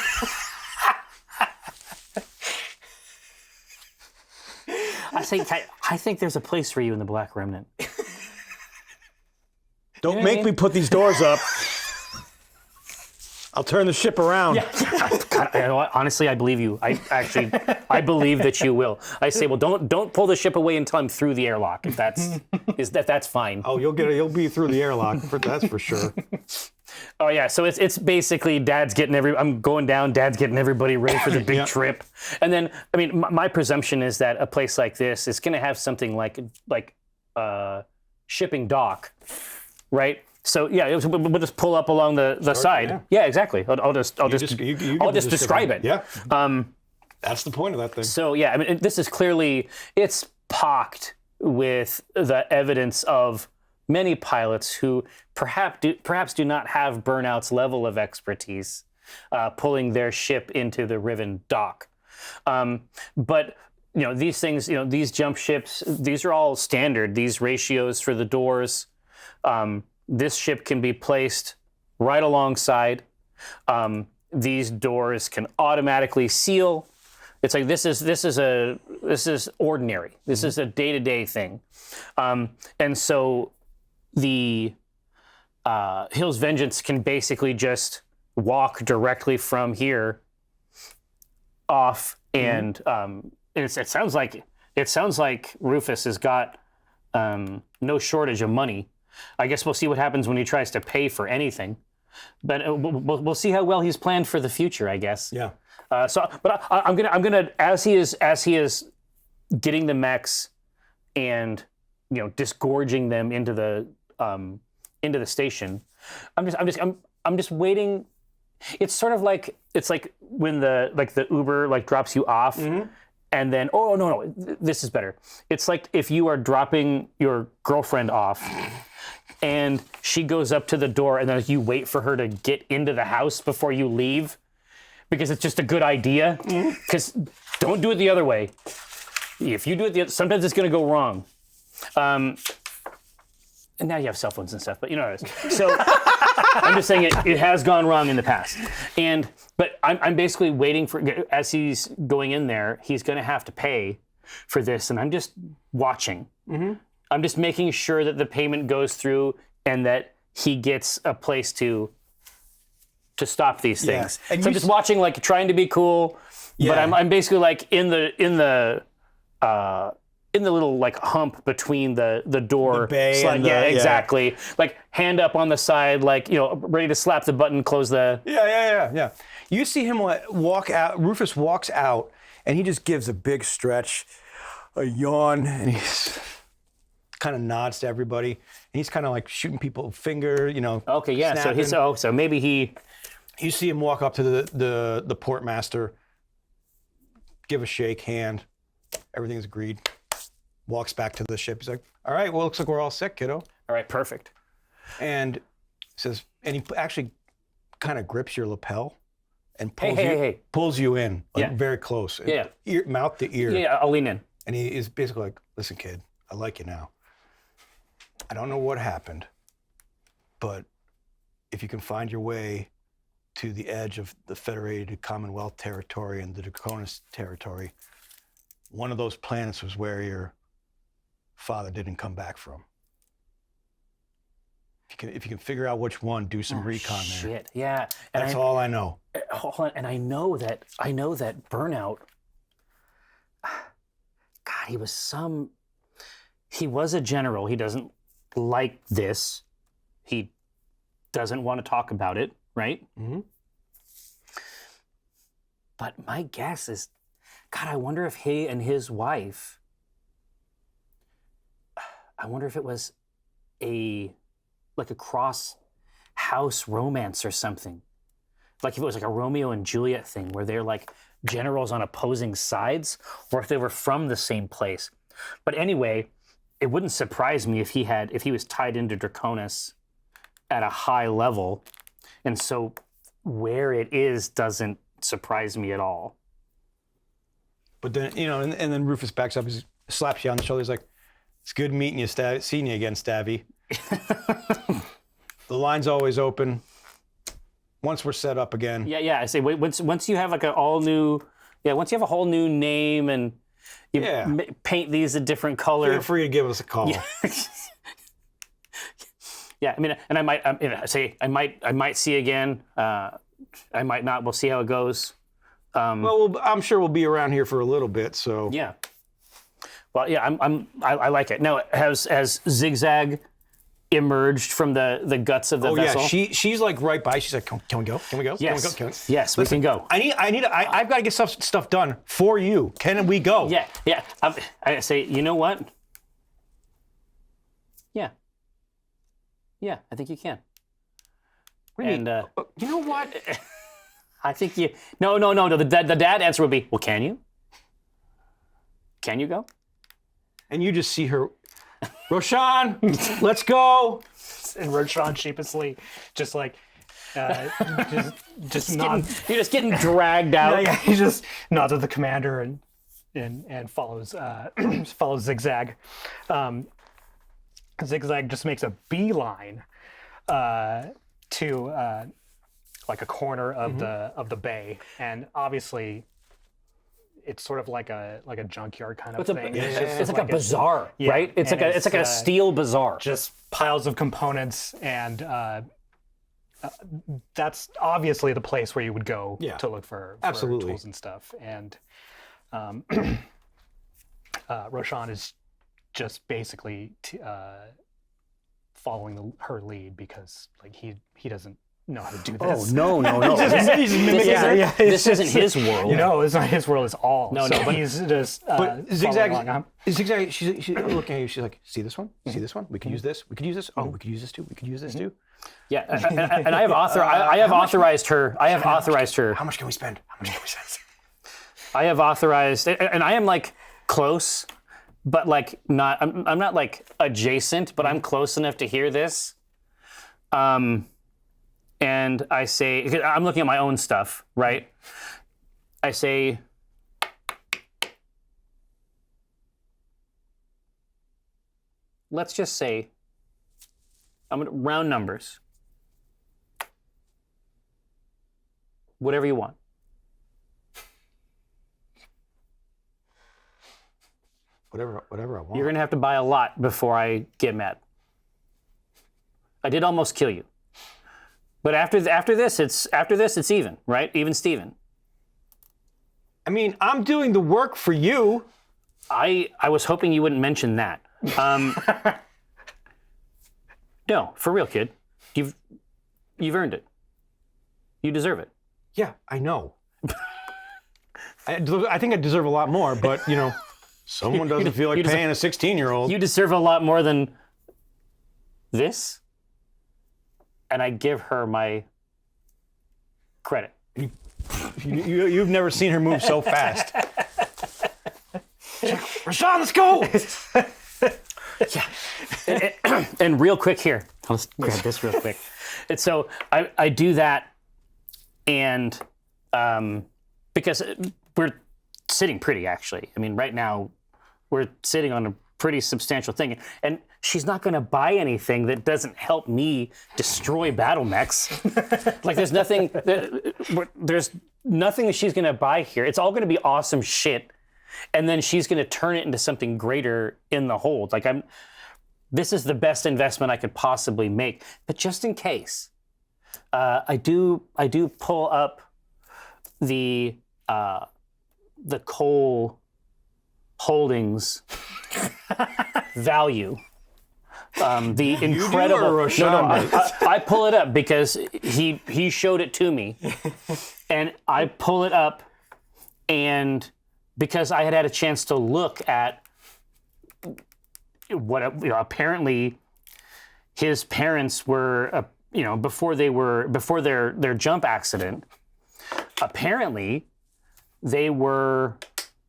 I think there's a place for you in the Black Remnant. Don't make me put these doors up. I'll turn the ship around. God, you know what? Honestly, I believe you. I believe that you will. I say, well, don't pull the ship away until I'm through the airlock. If that's fine. Oh, you'll be through the airlock. That's for sure. Oh yeah, so it's basically I'm going down. Dad's getting everybody ready for the big trip, and then I mean, my presumption is that a place like this is going to have something like shipping dock, right? So yeah, we'll just pull up along the side. Yeah, exactly. I'll just describe it. Yeah. That's the point of that thing. So yeah, I mean, this is clearly it's pocked with the evidence of many pilots who perhaps do not have Burnout's level of expertise pulling their ship into the Riven dock. But these things, these jump ships, these are all standard. These ratios for the doors. This ship can be placed right alongside. These doors can automatically seal. It's like this is ordinary. This is a day-to-day thing, and so the Hill's Vengeance can basically just walk directly from here off, and it sounds like Rufus has got no shortage of money. I guess we'll see what happens when he tries to pay for anything, but we'll see how well he's planned for the future, I guess. Yeah. But I'm gonna as he is getting the mechs and disgorging them into the station. I'm just waiting. It's like when the Uber drops you off. And then, oh, no, this is better. It's like if you are dropping your girlfriend off and she goes up to the door and then you wait for her to get into the house before you leave because it's just a good idea. Because don't do it the other way. If you do it sometimes it's going to go wrong. And now you have cell phones and stuff, but you know what it is. So I'm just saying it has gone wrong in the past. But I'm basically waiting for, as he's going in there, he's going to have to pay for this, and I'm just watching. I'm just making sure that the payment goes through and that he gets a place to stop these things. And so I'm just watching, trying to be cool, but I'm basically in the little hump between the door, the bay slide, and the, exactly. Hand up on the side, ready to slap the button, close the. Yeah. You see him walk out. Rufus walks out, and he just gives a big stretch, a yawn, and kind of nods to everybody, and he's kind of like shooting people finger, Okay, yeah. snapping. So maybe he. You see him walk up to the port master, give a shake hand, everything's agreed. Walks back to the ship. He's like, "All right, well, looks like we're all set, kiddo." All right, perfect. And says, and he actually kind of grips your lapel and Hey. pulls you in, like Yeah. very close, Yeah. mouth to ear. Yeah, I'll lean in. And he is basically like, "Listen, kid, I like you now. I don't know what happened, but if you can find your way to the edge of the Federated Commonwealth territory and the Draconis territory, one of those planets was where your father didn't come back from. If you can figure out which one, do some recon there. Shit, yeah. And That's all I know." Hold on, and I know that Burnout. God, he was a general. He doesn't like this. He doesn't want to talk about it, right? Mm-hmm. But my guess is, God, I wonder if he and his wife. I wonder if it was a cross house romance or something. Like if it was like a Romeo and Juliet thing where they're like generals on opposing sides, or if they were from the same place. But anyway, it wouldn't surprise me if he was tied into Draconis at a high level. And so where it is doesn't surprise me at all. But then, and then Rufus backs up, he slaps you on the shoulder, he's like, "It's good meeting you, seeing you again, Stabby. The line's always open. Once we're set up again." Yeah. I say once you have like once you have a whole new name and you paint these a different color. Feel free to give us a call. Yeah, I mean, and I might see you again. I might not. We'll see how it goes. Well, I'm sure we'll be around here for a little bit, so. Yeah. Well, yeah, I like it. Now, has Zigzag emerged from the guts of the vessel? Yeah, she's like right by. She's like, "Can we go? Can we go? Yes. Can we go? Yes, we can go. I've got to get stuff done for you. Can we go?" Yeah. I say, you know what? Yeah, I think you can. And you know what? I think you. No. The dad answer would be, well, can you? Can you go? And you just see her, "Roshan, let's go." And Roshan sheepishly just like, just nod. You're just getting dragged out. Yeah, he just nods at the commander and follows follows Zigzag. Zigzag just makes a beeline to like a corner of the bay, and obviously it's sort of like a junkyard kind of thing. It's like a bazaar, right? It's like a steel bazaar. Just piles of components, and that's obviously the place where you would go to look for tools and stuff. And Roshan is just basically following her lead because like he doesn't know how to do this. Oh no! This isn't his world. No, it's not his world. It's all. No, but he's just. But Zigzag, she's looking at you. She's like, "See this one? See this one? We can use this. We could use this. Oh, we could use this too. We could use this too." Yeah, and I have authorized her. I have authorized her. How much can we spend? I have authorized, and I am like close, but like not. I'm not like adjacent, but I'm close enough to hear this. And I say, 'cause I'm looking at my own stuff, right? I say, let's just say, I'm gonna round numbers. Whatever you want. Whatever I want. You're gonna have to buy a lot before I get mad. I did almost kill you. But after this, it's even, right? Even Steven. I mean, I'm doing the work for you. I was hoping you wouldn't mention that. No, for real, kid. You've earned it. You deserve it. Yeah, I know. I think I deserve a lot more, but Someone doesn't feel like paying a 16-year-old. You deserve a lot more than this. And I give her my credit. You've never seen her move so fast. Rashawn, let's go! Yeah. And real quick here, let's grab this real quick. And so I do that, and because we're sitting pretty, actually. I mean, right now we're sitting on a pretty substantial thing, and she's not going to buy anything that doesn't help me destroy battle mechs. Like there's nothing that she's going to buy here. It's all going to be awesome shit, and then she's going to turn it into something greater in the hold. Like this is the best investment I could possibly make. But just in case, I do pull up the Cole Holdings value. The incredible. I pull it up because he showed it to me, and I pull it up, and because I had a chance to look at what apparently his parents were, before their jump accident. Apparently, they were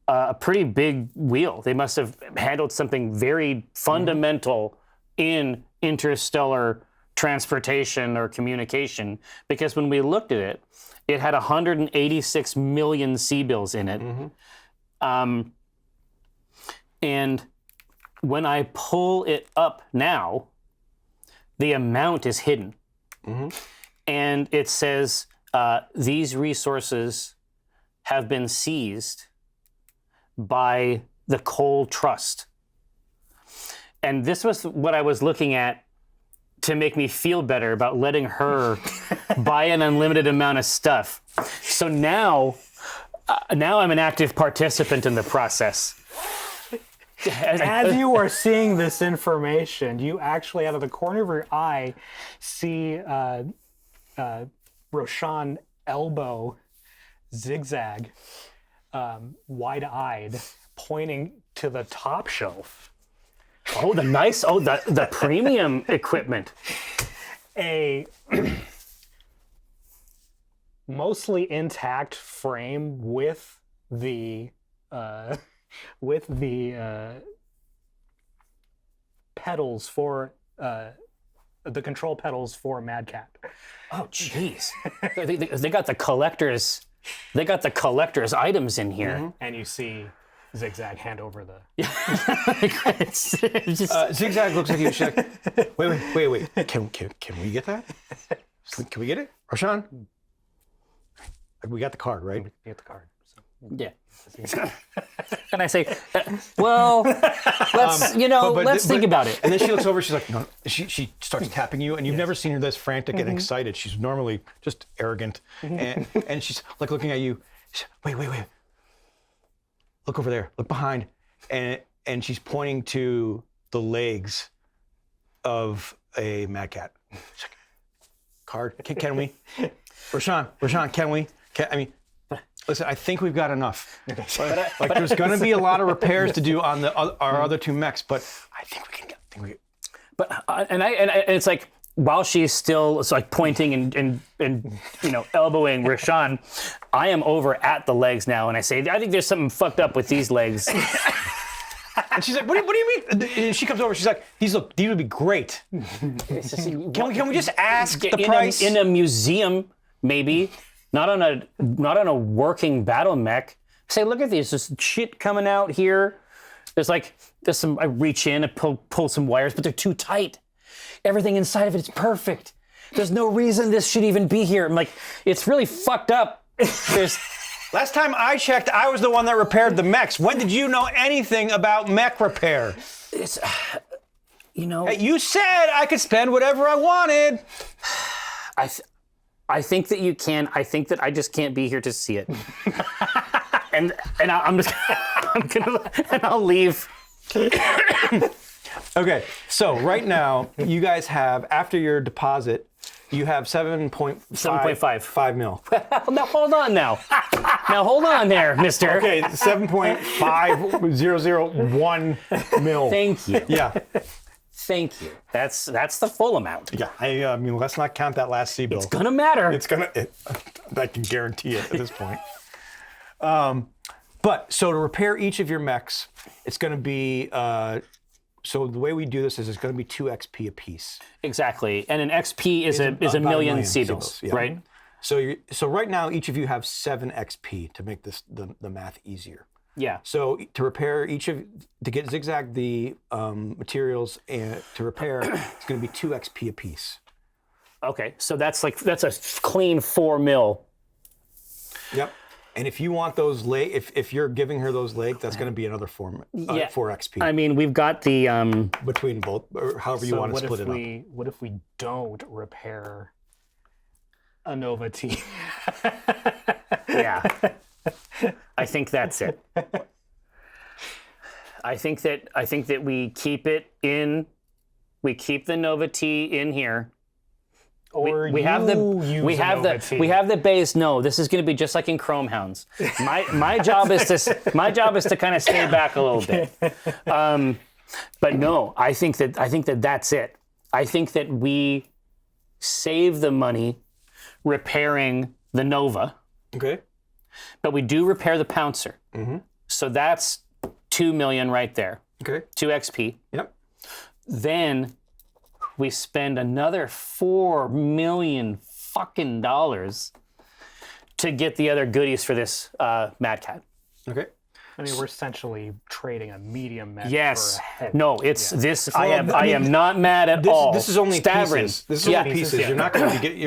a pretty big wheel. They must have handled something very fundamental in interstellar transportation or communication, because when we looked at it, it had 186 million C-bills in it. And when I pull it up now, the amount is hidden. And it says, these resources have been seized by the Cole Trust. And this was what I was looking at to make me feel better about letting her buy an unlimited amount of stuff. So now I'm an active participant in the process. As you are seeing this information, you actually, out of the corner of your eye, see Roshan elbow Zigzag, wide-eyed, pointing to the top shelf. Oh, the premium equipment. A mostly intact frame with the pedals for the control pedals for Mad Cat. Oh, jeez. They got the collector's. They got the collector's items in here. And you see Zigzag hand over the. Zigzag looks at you. She's like, wait. Can we get that? Can we get it, Roshan? We got the card, right? We get the card. So. Yeah. And I say, well, let's think about it. And then she looks over. She's like, no. She starts tapping you, and you've never seen her this frantic and excited. She's normally just arrogant, and she's like looking at you. She's, wait. Look over there. Look behind, and she's pointing to the legs of a Mad Cat. She's like, card? Can we? Roshan, can we? Listen, I think we've got enough. But there's going to be a lot of repairs to do on our other two mechs, but I think we can get. But and it's like while she's still like pointing and elbowing Rashawn, I am over at the legs now, and I say, I think there's something fucked up with these legs. And she's like, what do you mean? And she comes over. She's like, these would be great. Can we just ask the price in a museum, maybe? Not on a working battle mech. Say, look at these. There's shit coming out here. There's some. I reach in and pull some wires, but they're too tight. Everything inside of it is perfect. There's no reason this should even be here. I'm like, it's really fucked up. Last time I checked, I was the one that repaired the mechs. When did you know anything about mech repair? It's, Hey, you said I could spend whatever I wanted. I think that you can. I think that I just can't be here to see it. and I'll leave. Okay, so right now you guys have, after your deposit, You have 7.5 7.5 mil. Now hold on now. Now hold on there, mister. Okay, 7.5001 mil. Thank you. Yeah. Thank you. That's the full amount. Yeah. I mean, let's not count that last C bill. It's gonna matter. I can guarantee it at this point. But so to repair each of your mechs, it's going to be. So the way we do this is it's going to be 2 XP apiece. Exactly. And an XP is a million C-bills, yeah. right? So right now each of you have 7 XP to make this the math easier. Yeah. So to repair to get Zigzag the materials and to repair, it's going to be 2 XP apiece. Okay. So that's a clean 4 mil. Yep. And if you want those if you're giving her those legs, that's going to be another 4 XP. I mean, we've got the between both, or however you want to split it up. What if we don't repair a Nova T? Yeah. I think that's it. I think that we keep it in. We keep the Nova T in here. Or we have the base. No, this is going to be just like in Chrome Hounds. My job is to kind of stay back a little bit. But no, I think that that's it. I think that we save the money repairing the Nova. Okay. But we do repair the Pouncer. Mm-hmm. So that's 2 million right there. Okay. 2 XP. Yep. Then we spend another $4 million fucking dollars to get the other goodies for this Mad Cat. Okay. I mean, we're essentially trading a medium mech Yes. for a heavy. No, it's this. I am not mad at all. This is only Stavrin. pieces. This is only pieces. yeah. You're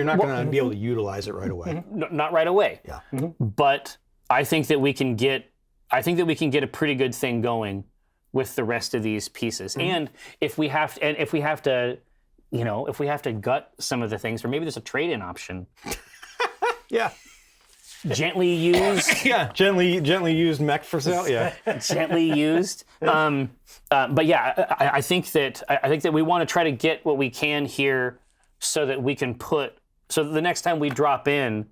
not going to be able to utilize it right away. Not right away. Yeah. But I think that we can get a pretty good thing going with the rest of these pieces. And if we have to gut some of the things, or maybe there's a trade-in option. Yeah. Gently used. Yeah. Gently used mech for sale. Yeah. Gently used. But yeah, I think that we want to try to get what we can here, so that we can so the next time we drop in,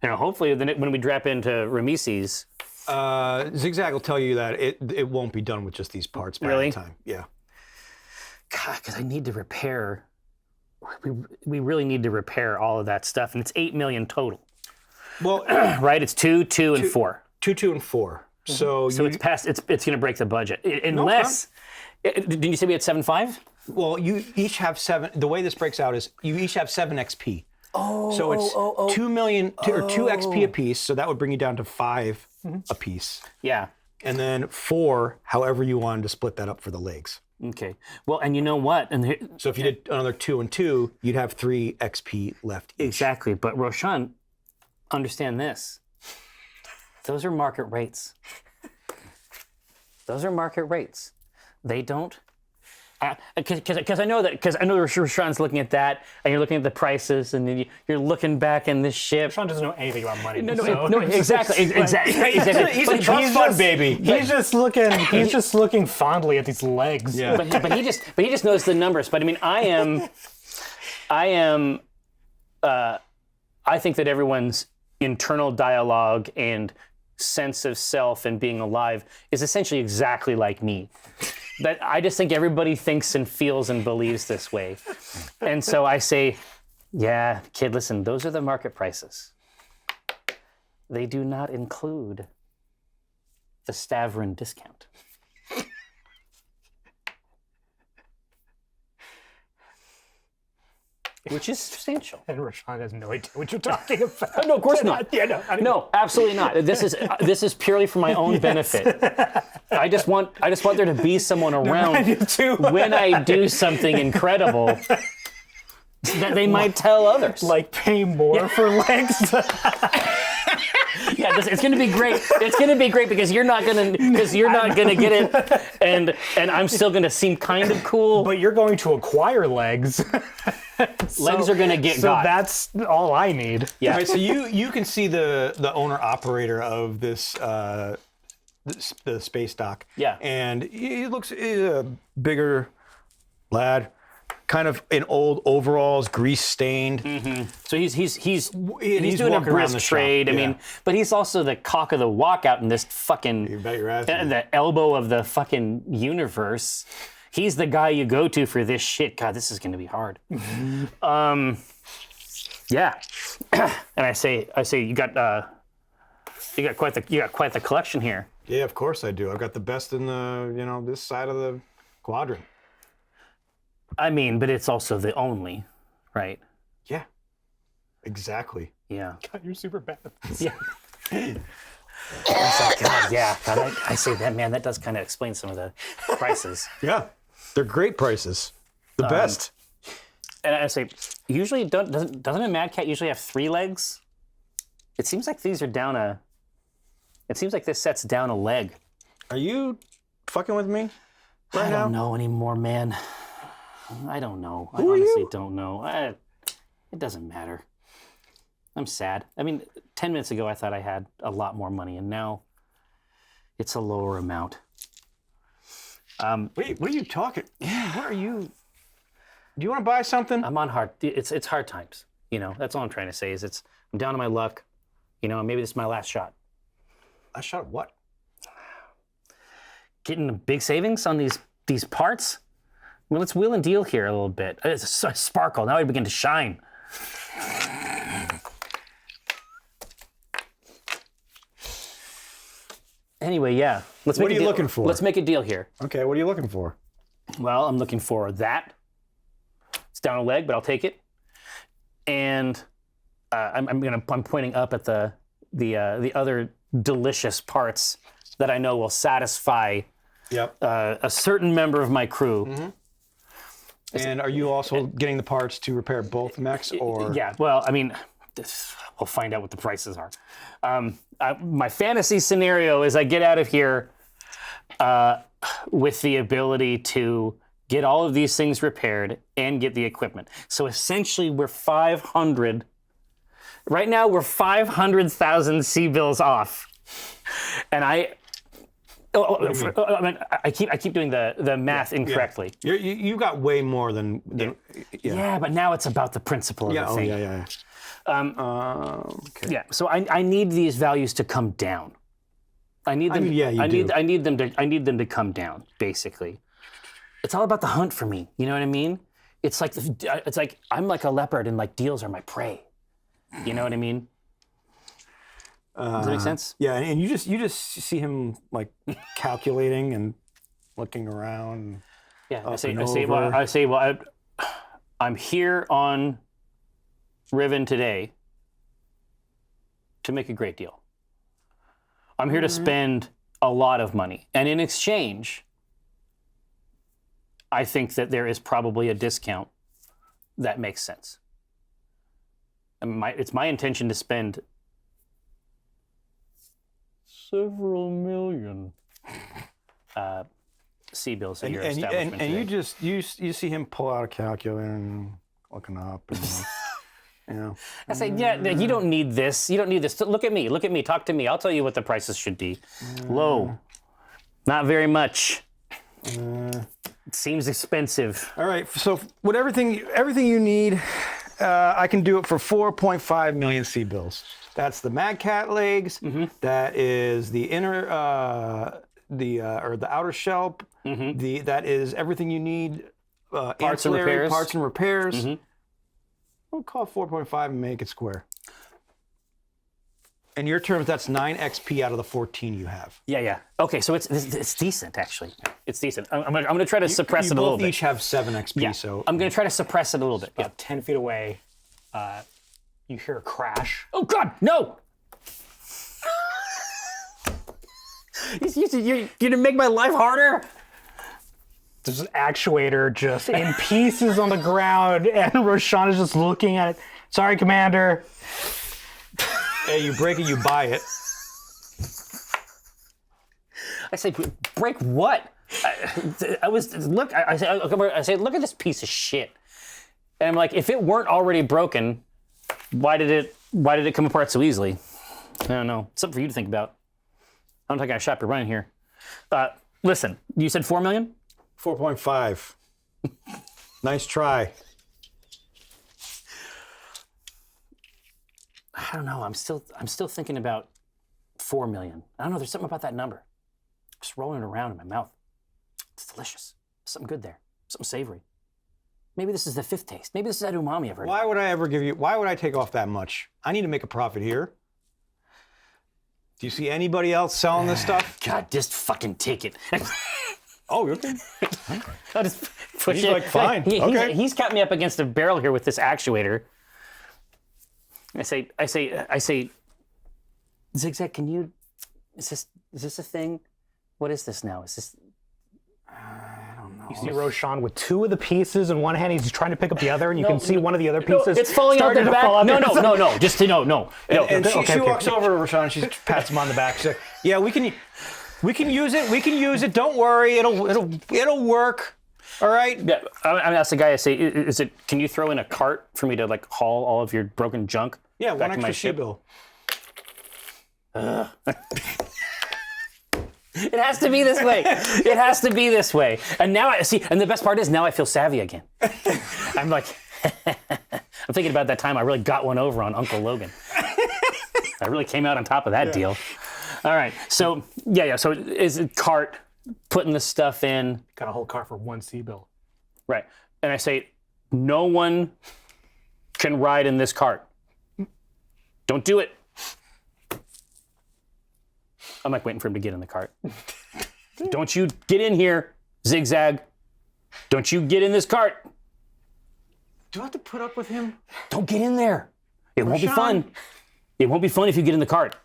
hopefully when we drop into Ramesses. Zigzag will tell you that it won't be done with just these parts by Really? the time. Yeah. God, because I need to repair. We really need to repair all of that stuff, and it's 8 million total. Well, Right? It's 2, 2, and 4. 2, 2, and 4. So it's past. It's going to break the budget unless. Didn't you say we had 7.5? Well, you each have 7. The way this breaks out is you each have 7 XP. So it's 2 million or 2 XP apiece. So that would bring you down to 5 apiece. Yeah. And then 4, however you wanted to split that up for the legs. Okay. Well, and you know what? So if you did another 2 and 2, you'd have 3 XP left each. Exactly. But Roshan, understand this. Those are market rates. Those are market rates. They don't. Because I know Roshan's looking at that, and you're looking at the prices, and then you're looking back in this ship. Sean doesn't know anything about money. No, exactly. He's a trust fund baby. He's just looking fondly at these legs. Yeah. But he just knows the numbers. But I mean, I think that everyone's internal dialogue and sense of self and being alive is essentially exactly like me. That I just think everybody thinks and feels and believes this way. And so I say, yeah, kid, listen, those are the market prices. They do not include the Stavrin discount. Which is substantial. And Rashawn has no idea what you're talking about. No, of course not. No, absolutely not. This is purely for my own benefit. I just want there to be someone around when I do something incredible that they might tell others. Like pay more for legs. Yeah, it's going to be great. It's going to be great because you're not going to get it, and I'm still going to seem kind of cool. But you're going to acquire legs. Legs are going to get got. So that's all I need. Yeah. All right, so you can see the owner operator of this the space dock. Yeah. And he looks, he's a bigger lad, kind of in old overalls, grease stained. So he's he's doing a walking around brisk the shop, trade. I yeah. mean, but he's also the cock of the walk out in this fucking You bet your ass he is. the elbow of the fucking universe. He's the guy you go to for this shit. God, this is going to be hard. Yeah, and I say you got quite the collection here. Yeah, of course I do. I've got the best in the this side of the quadrant. I mean, but it's also the only, right? Yeah, exactly. Yeah. God, you're super bad. Yeah. It's like, God, yeah. God, I say that, man. That does kind of explain some of the prices. Yeah, they're great prices. The best. And I say, usually doesn't a Mad Cat usually have 3 legs? It seems like these are down a. It seems like this set's down a leg. Are you fucking with me right I now? don't know anymore, man. I don't know. I Who are honestly you? don't know. It doesn't matter. I'm sad. I mean, 10 minutes ago I thought I had a lot more money, and now it's a lower amount. What are you talking? Yeah, what are you? Do you want to buy something? I'm on hard. It's hard times. That's all I'm trying to say. Is I'm down on my luck. Maybe this is my last shot. I shot what? Getting a big savings on these parts. Well, let's wheel and deal here a little bit. It's a sparkle. Now I begin to shine. Anyway, yeah. What are you looking for? Let's make a deal here. Okay, what are you looking for? Well, I'm looking for that. It's down a leg, but I'll take it. And I'm pointing up at the other delicious parts that I know will satisfy Yep. a certain member of my crew. And are you also getting the parts to repair both mechs, or? Yeah. Well, I mean, we'll find out what the prices are. My fantasy scenario is I get out of here with the ability to get all of these things repaired and get the equipment. So essentially, we're 500. Right now, we're 500,000 C-bills off, and I keep doing the math incorrectly. You got way more than Yeah, but now it's about the principle of the thing. yeah. Okay. Yeah, so I need these values to come down. I need them. I need them to come down. Basically, it's all about the hunt for me. You know what I mean? It's like I'm like a leopard, and like deals are my prey. You know what I mean? Does that make sense? Yeah, and you just see him like calculating and looking around. Yeah, I say, I'm here on Riven today to make a great deal. I'm here to spend a lot of money. And in exchange, I think that there is probably a discount that makes sense. And it's my intention to spend several million C-bills in your establishment and today. you see him pull out a calculator and looking up and I say, yeah, you don't need this. You don't need this. Look at me. Talk to me. I'll tell you what the prices should be. Low. Not very much. It seems expensive. All right, so with everything you need, I can do it for 4.5 million C-bills. That's the Mad Cat legs. That is the inner, or the outer shell. That is everything you need. Parts and repairs. We'll call it 4.5 and make it square. In your terms, that's 9 XP out of the 14 you have. Yeah. Okay, so it's decent actually. It's decent. I'm gonna try to suppress it a little bit. You both each have 7 XP, Yeah. so I'm gonna try to suppress it a little bit. Yeah. About 10 feet away, you hear a crash. Oh God, no! You're gonna make my life harder. There's an actuator just in pieces on the ground, and Roshan is just looking at it. Sorry, Commander. hey, you break it, you buy it. I say, break what? I say, look at this piece of shit. And I'm like, if it weren't already broken, why did it come apart so easily? I don't know. Something for you to think about. I don't think I shot your running here. Listen, you said 4 million? 4.5. Nice try. I don't know. I'm still thinking about 4 million. I don't know. There's something about that number. Just rolling it around in my mouth. It's delicious. Something good there. Something savory. Maybe this is the 5th taste. Maybe this is that umami I've heard. Why would I take off that much? I need to make a profit here. Do you see anybody else selling this stuff? God, just fucking take it. Oh, you're okay. I'll just push He's it. like, fine. Okay. He's got me up against a barrel here with this actuator. I say, Zigzag, can you? Is this a thing? What is this now? Is this? I don't know. You see Roshan with 2 of the pieces in one hand. He's trying to pick up the other, and you can see one of the other pieces. It's falling out the starting to back. fall out. No. Just to no. And she okay. walks over to Rashawn. She pats him on the back. She's like, "Yeah, we can use it. We can use it. Don't worry. It'll work. All right." Yeah, I asked the guy. I say, "Is it? Can you throw in a cart for me to like haul all of your broken junk?" Yeah, back one to my extra ship? bill. It has to be this way. It has to be this way. And now I see. And the best part is now I feel savvy again. I'm like, I'm thinking about that time I really got one over on Uncle Logan. I really came out on top of that deal. All right. So yeah. So is it cart putting the stuff in? Got a whole car for 1 C-bill. Right. And I say, no one can ride in this cart. Don't do it. I'm like waiting for him to get in the cart. Don't you get in here, Zigzag. Don't you get in this cart. Do I have to put up with him? Don't get in there. It won't be fun. It won't be fun if you get in the cart.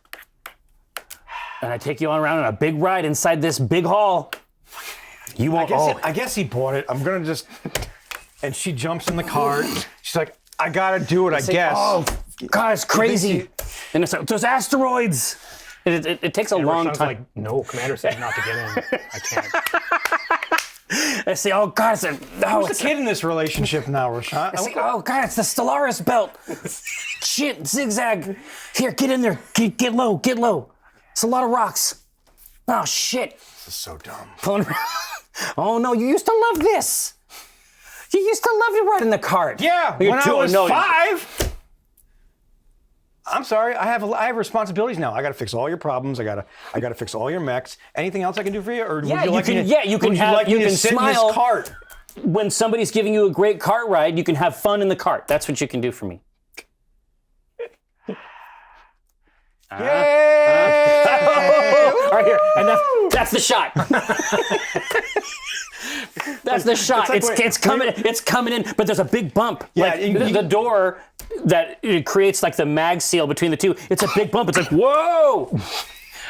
And I take you on around on a big ride inside this big hall. You won't. I guess he bought it. I'm gonna just. And she jumps in the cart. She's like, "I gotta do it. I guess." Oh, God, it's crazy. And it's like, those asteroids. It takes a long Roshan's time. like, no, Commander said not to get in. I can't. I say, oh God, it's a Who's the kid in this relationship now, Rashawn? I say, oh God, it's the Stellaris belt. Shit, Zigzag. Here, get in there. Get low, get low. It's a lot of rocks. Oh shit. This is so dumb. Oh no, you used to love this. You used to love to ride in the cart. Yeah, You're when I too- was no, 5. I'm sorry. I have responsibilities now. I got to fix all your problems. I got to fix all your mechs. Anything else I can do for you? Or Yeah, would you you like can- me to, yeah, you can would have- like you me to can sit in smile. this cart? When somebody's giving you a great cart ride, you can have fun in the cart. That's what you can do for me. Yay! Right here, and that's the shot. That's the shot. like It's coming. It's coming in, but there's a big bump. Yeah, Like, the door that it creates like the mag seal between the two. It's a big bump. It's like whoa.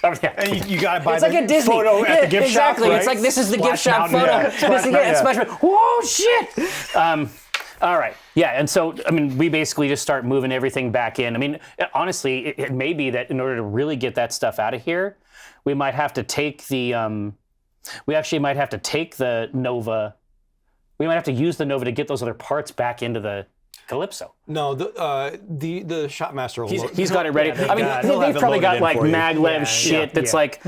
And you got to buy It's like a Disney photo at the gift shop, exactly. right? It's like this is the gift shop Mountain, photo. yeah. This is Yeah. Splash Mountain. Whoa, shit. All right. Yeah, and so I mean, we basically just start moving everything back in. I mean, honestly, it may be that in order to really get that stuff out of here, we might have to take the. We actually might have to take the Nova. We might have to use the Nova to get those other parts back into the Calypso. No, the shopmaster will He's got it ready. Yeah, I mean, he'll have they've it probably loaded got in like for you. maglev shit that's yeah. like,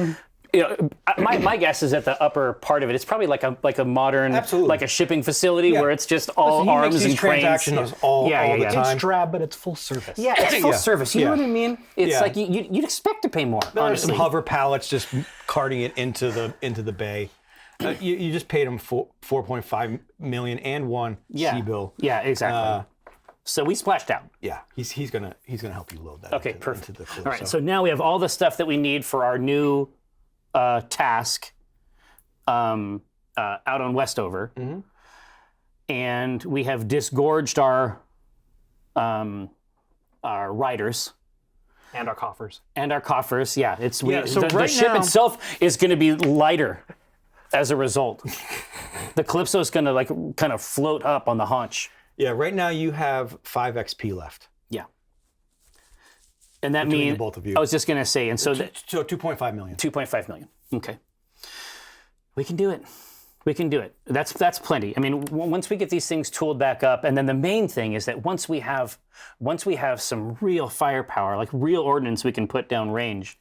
you know, my guess is that the upper part of it, it's probably like a modern, Absolutely. like a shipping facility Yeah. where it's just all Listen, he arms makes and these cranes. transactions all the yeah. time. It's drab, but it's full service. Yeah, it's full Yeah. service. You know Yeah. what I mean? It's Yeah. like you'd expect to pay more. There's honestly. some hover pallets just carting it into the bay. You just paid him 4.5 million and one C-bill. Yeah, exactly. So we splashed out. Yeah, he's gonna help you load that. Okay, into, perfect. Into the All right, so now we have all the stuff that we need for our new task out on Westover, and we have disgorged our riders And our coffers. and our coffers. Yeah, it's so the right ship now- itself is going to be lighter as a result. The Calypso is going to like kind of float up on the haunch. yeah, right now you have 5 XP left. Yeah. And that Between means the both of you. I was just going to say, and so So 2.5 million. 2.5 million. Okay. We can do it. We can do it. That's plenty. I mean, once we get these things tooled back up, and then the main thing is that once we have some real firepower, like real ordnance we can put down range,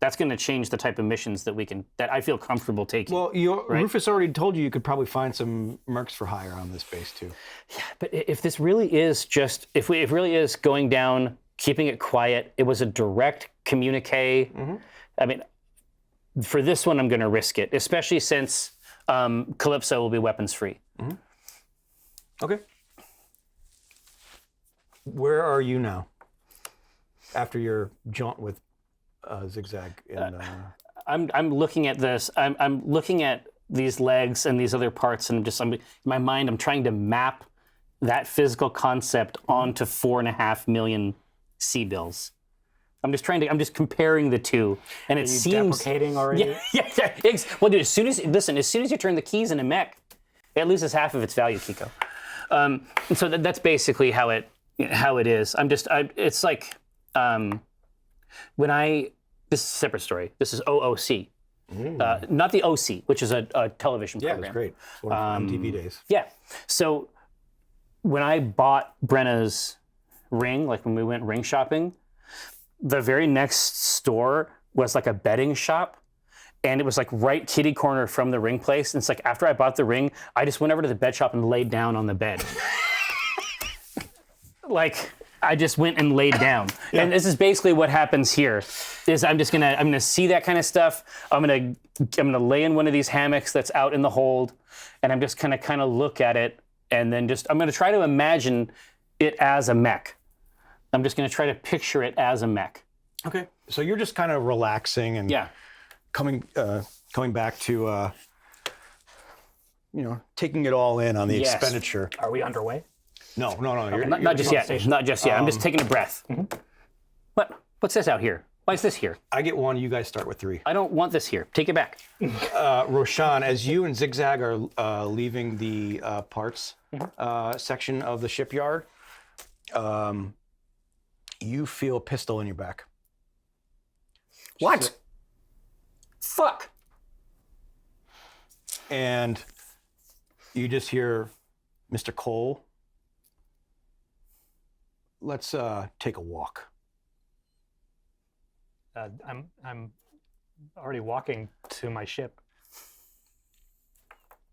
That's going to change the type of missions that I feel comfortable taking. Well, Rufus already told you could probably find some mercs for hire on this base too. Yeah, but if this really is if it really is going down, keeping it quiet, it was a direct communique. I mean, for this one, I'm going to risk it, especially since Calypso will be weapons free. Okay. Where are you now? After your jaunt with Zigzag and I'm looking at this. I'm looking at these legs and these other parts, and in my mind, I'm trying to map that physical concept onto 4.5 million C-bills. I'm just comparing the two, and it seems deprecating already. Yeah. Well, dude, as soon as you turn the keys in a mech, it loses half of its value, Kiko. So that's basically how it is. It's like this is a separate story. This is OOC, not the OC, which is a television program. Yeah, it's great. It's one of the MTV days. Yeah. So when I bought Brenna's ring, like when we went ring shopping, the very next store was like a betting shop. And it was like right kitty corner from the ring place. And it's like after I bought the ring, I just went over to the bet shop and laid down on the bed. Like I just went and laid down. Yeah. And this is basically what happens here. Is I'm gonna see that kind of stuff. I'm gonna lay in one of these hammocks that's out in the hold, and I'm just gonna kind of look at it, and then I'm gonna try to imagine it as a mech. I'm just gonna try to picture it as a mech. Okay. So you're just kind of relaxing and coming back to taking it all in on the expenditure. Are we underway? No. Okay. Not just yet. Not just yet. I'm just taking a breath. What's this out here? Why is this here? I get 1. You guys start with 3. I don't want this here. Take it back. Roshan, as you and Zigzag are leaving the parts section of the shipyard, you feel a pistol in your back. What? Fuck. And you just hear Mr. Cole, let's take a walk. I'm already walking to my ship.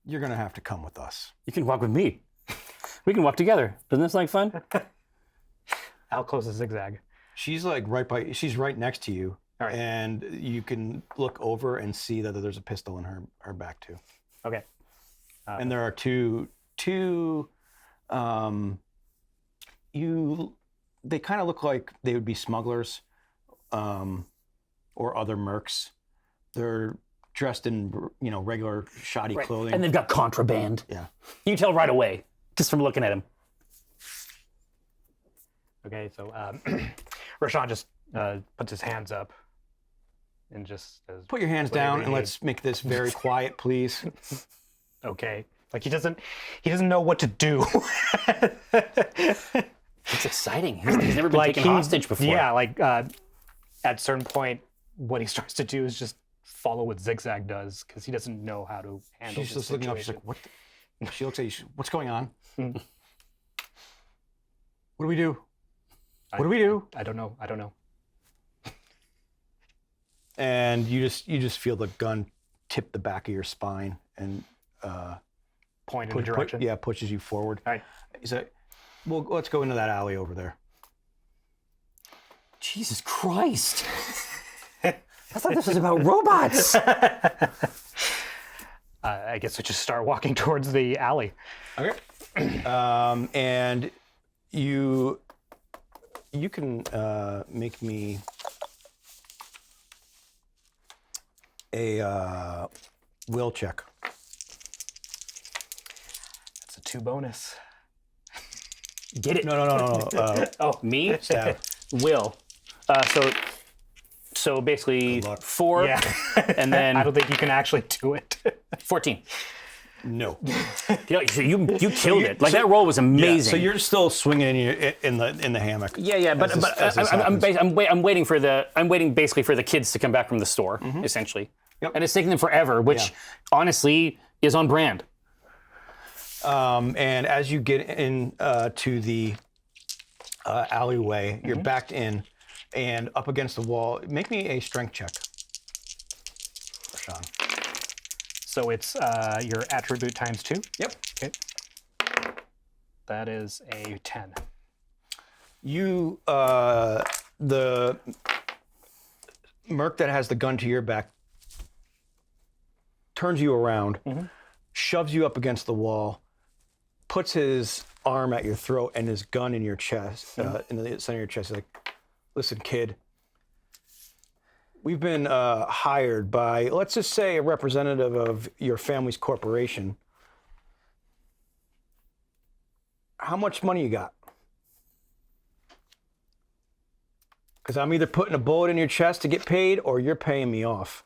You're gonna have to come with us. You can walk with me. We can walk together. Doesn't this like fun? How close is Zigzag? She's like she's right next to you. All right. And you can look over and see that there's a pistol in her back too. Okay. And there are two they kind of look like they would be smugglers or other mercs. They're dressed in regular shoddy clothing. And they've got contraband. Yeah. You can tell right away just from looking at him. Okay, so Roshan just puts his hands up and just says, put your hands down and let's make this very quiet, please. Okay. Like he doesn't know what to do. It's exciting. He's never been taken hostage before. Yeah, like at a certain point, what he starts to do is just follow what Zigzag does because he doesn't know how to handle She's this just looking up. She's like, what? She looks at you. What's going on? What do we do? What do we do? I don't know. And you just feel the gun tip the back of your spine and point in the direction. Pushes you forward. All right. He's like, well, let's go into that alley over there. Jesus Christ. I thought this was about robots. I guess we just start walking towards the alley. Okay. And you can make me a will check. That's a 2 bonus. Get it? No. Me? Stab. Will. So basically 4, and then I don't think you can actually do it. 14. No. You killed it. Like that roll was amazing. Yeah, so you're still swinging in the hammock. Yeah. But I'm waiting basically for the kids to come back from the store, essentially. Yep. And it's taking them forever, which honestly is on brand. And as you get in to the alleyway, you're backed in and up against the wall. Make me a strength check. Roshan. So it's your attribute times 2? Yep. Okay. That is a 10. You, the merc that has the gun to your back turns you around, shoves you up against the wall, puts his arm at your throat and his gun in your chest, in the center of your chest. He's like, listen, kid, we've been hired by, let's just say, a representative of your family's corporation. How much money you got? Because I'm either putting a bullet in your chest to get paid, or you're paying me off.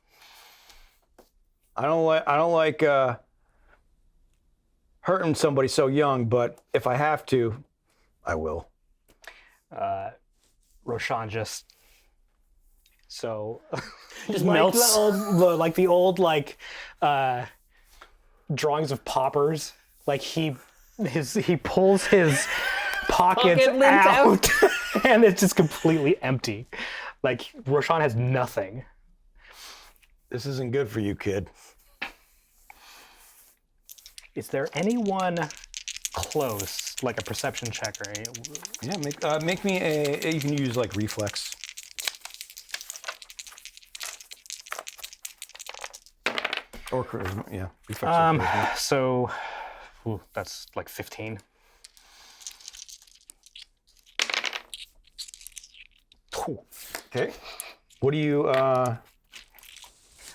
I don't like hurting somebody so young, but if I have to, I will. Roshan just melts. The old drawings of paupers. Like he pulls his pockets Pocket lint out, and it's just completely empty. Like Roshan has nothing. This isn't good for you, kid. Is there anyone close, like a perception check or any? Yeah, make me a. You can use like reflex. Or charisma, yeah. Reflex or charisma. So that's like 15. Okay. What are you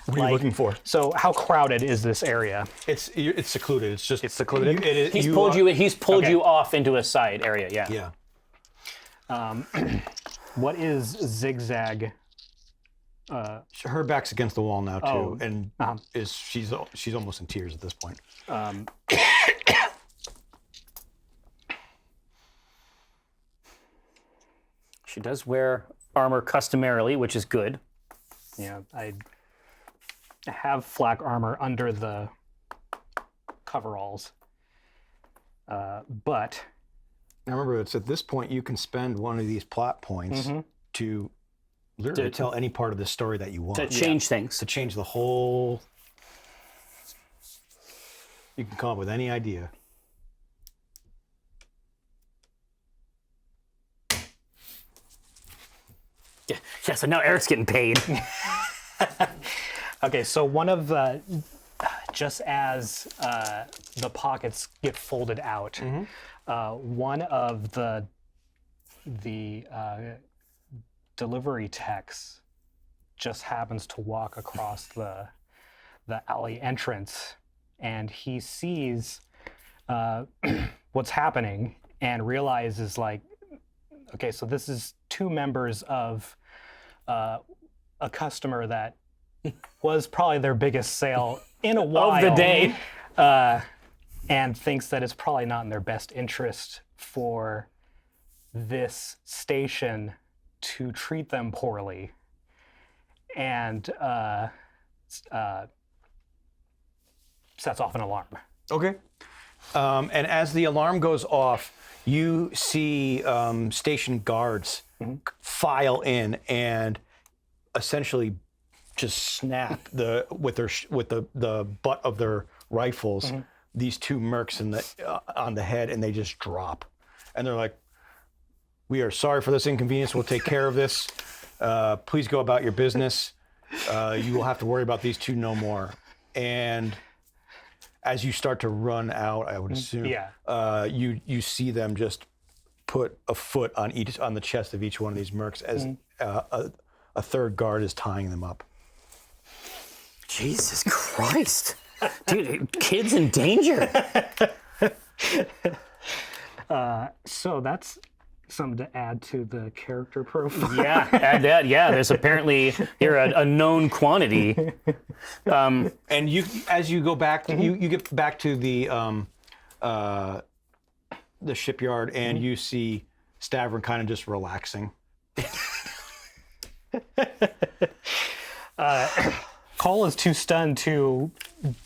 looking for? So how crowded is this area? It's secluded. It's just secluded? He's pulled you off into a side area. Yeah. Yeah. What is Zigzag? Her back's against the wall now too, Oh, and she's almost in tears at this point. She does wear armor customarily, which is good. Yeah, I have flak armor under the coveralls, but Now remember, it's at this point you can spend one of these plot points to literally tell any part of the story that you want. To change things. To change the whole. You can come up with any idea. Yeah, so now Eric's getting paid. okay. So one of the, just as the pockets get folded out, one of the delivery techs just happens to walk across the alley entrance, and he sees what's happening and realizes, like, okay, so this is two members of a customer that was probably their biggest sale in a while Of the day. And thinks that it's probably not in their best interest for this station to treat them poorly, and sets off an alarm. Okay. And as the alarm goes off, you see station guards file in and essentially just snap with the butt of their rifles these two mercs on the head, and they just drop. And they're like, "We are sorry for this inconvenience. We'll take care of this. Please go about your business. You will have to worry about these two no more." And as you start to run out, I would assume, you see them just put a foot on the chest of each one of these mercs as a third guard is tying them up. Jesus Christ. Dude, kids in danger. So that's something to add to the character profile. Yeah, add that. Yeah, there's apparently you're a known quantity. And you, as you go back, you get back to the shipyard, and you see Stavron kind of just relaxing. Cole is too stunned to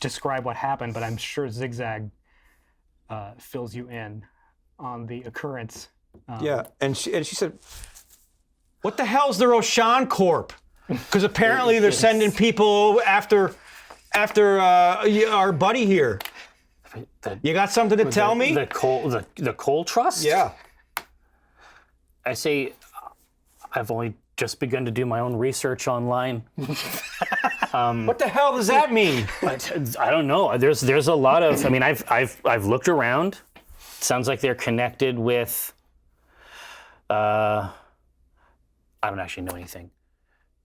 describe what happened, but I'm sure Zigzag fills you in on the occurrence. Yeah, and she said, "What the hell's the Roshan Corp?" Because apparently they're sending people after after our buddy here. You got something to tell me? The coal trust? Yeah. I say, I've only just begun to do my own research online. What the hell does that mean? I don't know. There's a lot of. I mean, I've looked around. Sounds like they're connected with. I don't actually know anything.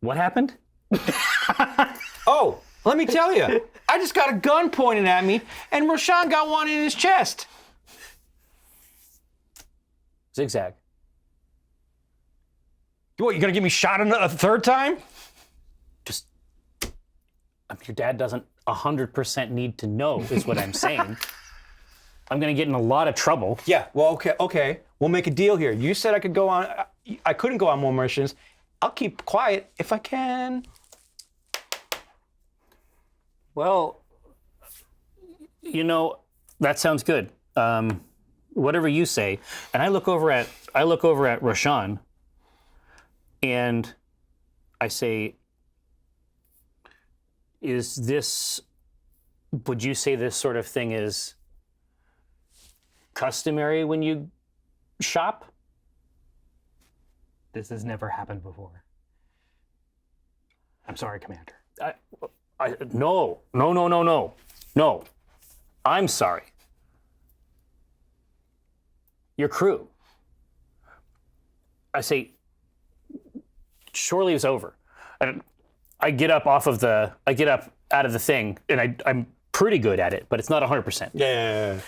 What happened? Oh, let me tell you. I just got a gun pointed at me, and Roshan got one in his chest. Zigzag. What, you gonna get me shot a third time? Just. Your dad doesn't 100% need to know, is what I'm saying. I'm gonna get in a lot of trouble. Yeah. Well, okay. We'll make a deal here. You said I could go on. I couldn't go on more missions. I'll keep quiet if I can. Well, that sounds good. Whatever you say. And I look over at Roshan, and I say, would you say this sort of thing is customary when you shop? This has never happened before. I'm sorry, Commander. No. I'm sorry. Your crew. I say, surely it's over. And I get up out of the thing, and I'm pretty good at it, but it's not 100%. Yeah.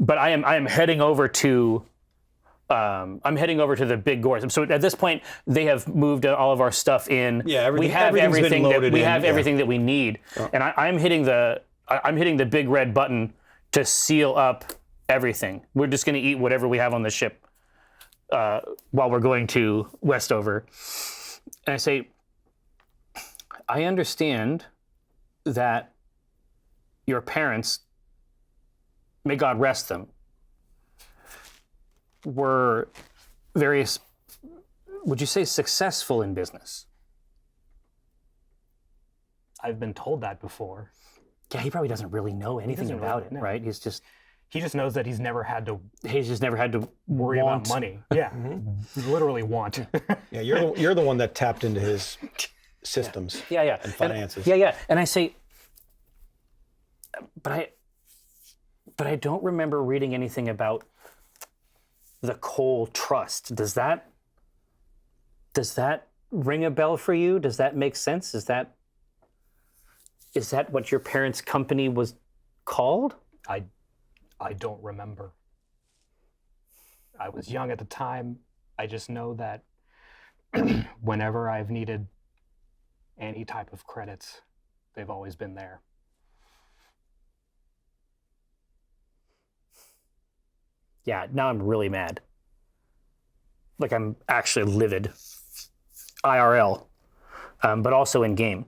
But I am heading over to. I'm heading over to the big gores. So at this point, they have moved all of our stuff in. Yeah, we have everything that we need, Oh. and I'm hitting the big red button to seal up everything. We're just going to eat whatever we have on the ship while we're going to Westover. And I say, I understand that your parents, may God rest them, were very, would you say, successful in business? I've been told that before. Yeah, he probably doesn't really know anything doesn't about really it, know. right? He He just knows that he's never had to just never had to worry want about money. Yeah, literally want. Yeah, you're the one that tapped into his systems. Yeah. And finances. Yeah. And I say, but I don't remember reading anything about the coal trust. Does that ring a bell for you? Does that make sense? Is that what your parents' company was called? I don't remember. I was young at the time. I just know that whenever I've needed any type of credits, they've always been there. Yeah, now I'm really mad. Like, I'm actually livid. IRL, but also in game.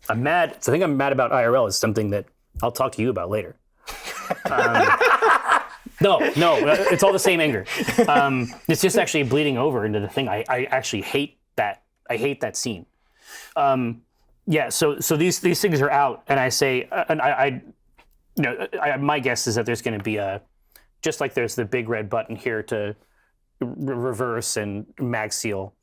I'm mad. The thing I'm mad about IRL is something that I'll talk to you about later. No, it's all the same anger. It's just actually bleeding over into the thing. I actually hate that. I hate that scene. Yeah. So these things are out, and I say, my guess is that there's going to be just like there's the big red button here to reverse and mag seal.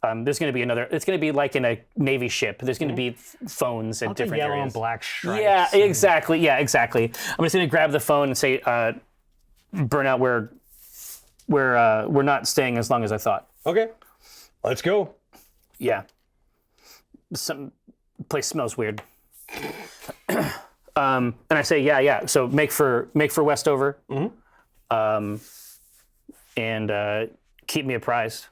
There's going to be another. It's going to be like in a Navy ship. There's going to be phones at different yellow areas. and black stripes. Yeah, exactly. I'm just going to grab the phone and say, "Burnout, we're not staying as long as I thought." Okay, let's go. Yeah. Some place smells weird. And I say, yeah. So make for Westover. Mm-hmm. And keep me apprised.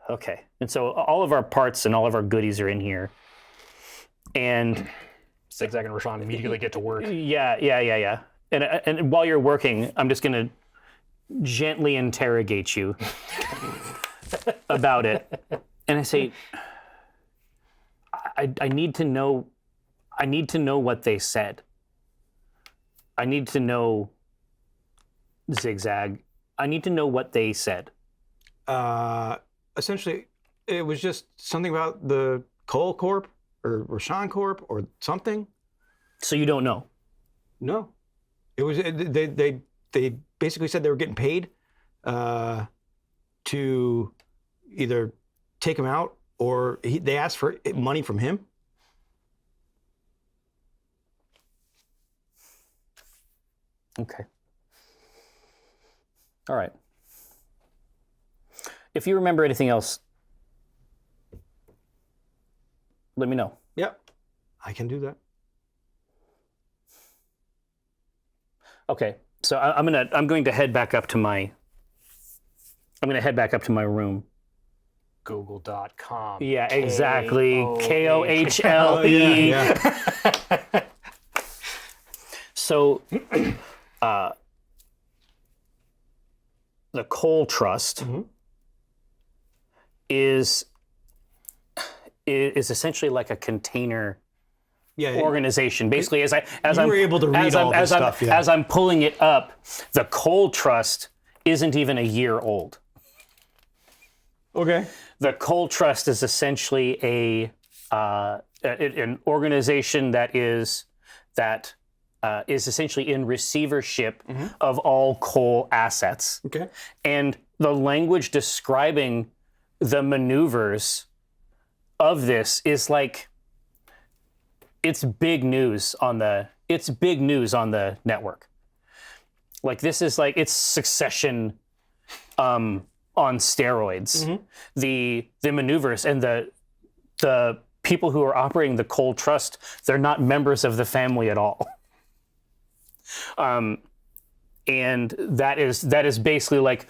Okay. And so all of our parts and all of our goodies are in here. And Zigzag and Rashawn immediately get to work. Yeah. And while you're working, I'm just going to gently interrogate you about it. And I say, I need to know what they said. I need to know, Zigzag, I need to know what they said. Essentially, it was just something about the Coal Corp or Rashan Corp or something. So you don't know. No, it was they basically said they were getting paid to either take him out or they asked for money from him. Okay. All right. If you remember anything else, let me know. Yep, I can do that. Okay. So I'm going to head back up to my room. Google.com. Yeah, exactly. KOHLE. Yeah. So, the Coal Trust is essentially like a container organization. Basically, as I'm able to read all this stuff, yeah. as I'm pulling it up, the Coal Trust isn't even a year old. Okay. The Coal Trust is essentially an organization that is essentially in receivership of all coal assets. Okay. And the language describing the maneuvers of this is like it's big news on the network. Like this is like it's Succession on steroids. The maneuvers and the people who are operating the Coal Trust, they're not members of the family at all. And that is basically like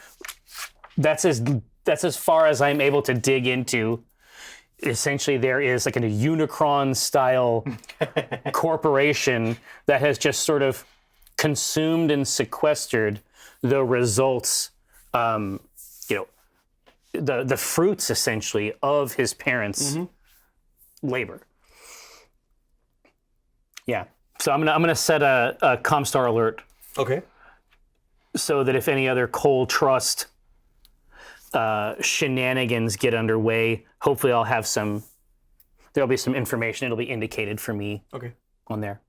that's as far as I'm able to dig into. Essentially, there is like a Unicron style corporation that has just sort of consumed and sequestered the results, the fruits essentially of his parents' labor. Yeah. So I'm gonna set a Comstar alert. Okay. So that if any other Coal Trust shenanigans get underway, hopefully there'll be some information. It'll be indicated for me on there.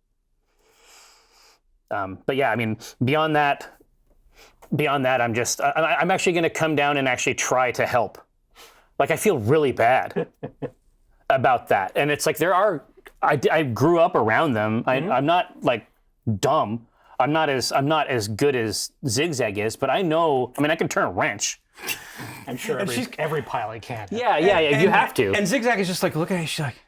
But yeah, I mean, beyond that, I'm actually going to come down and actually try to help. Like, I feel really bad about that. And it's like I grew up around them. I'm not like dumb. I'm not as good as Zigzag is, but I can turn a wrench. I'm sure every pilot can. Yeah, you have to. And Zigzag is just like looking at you, she's like,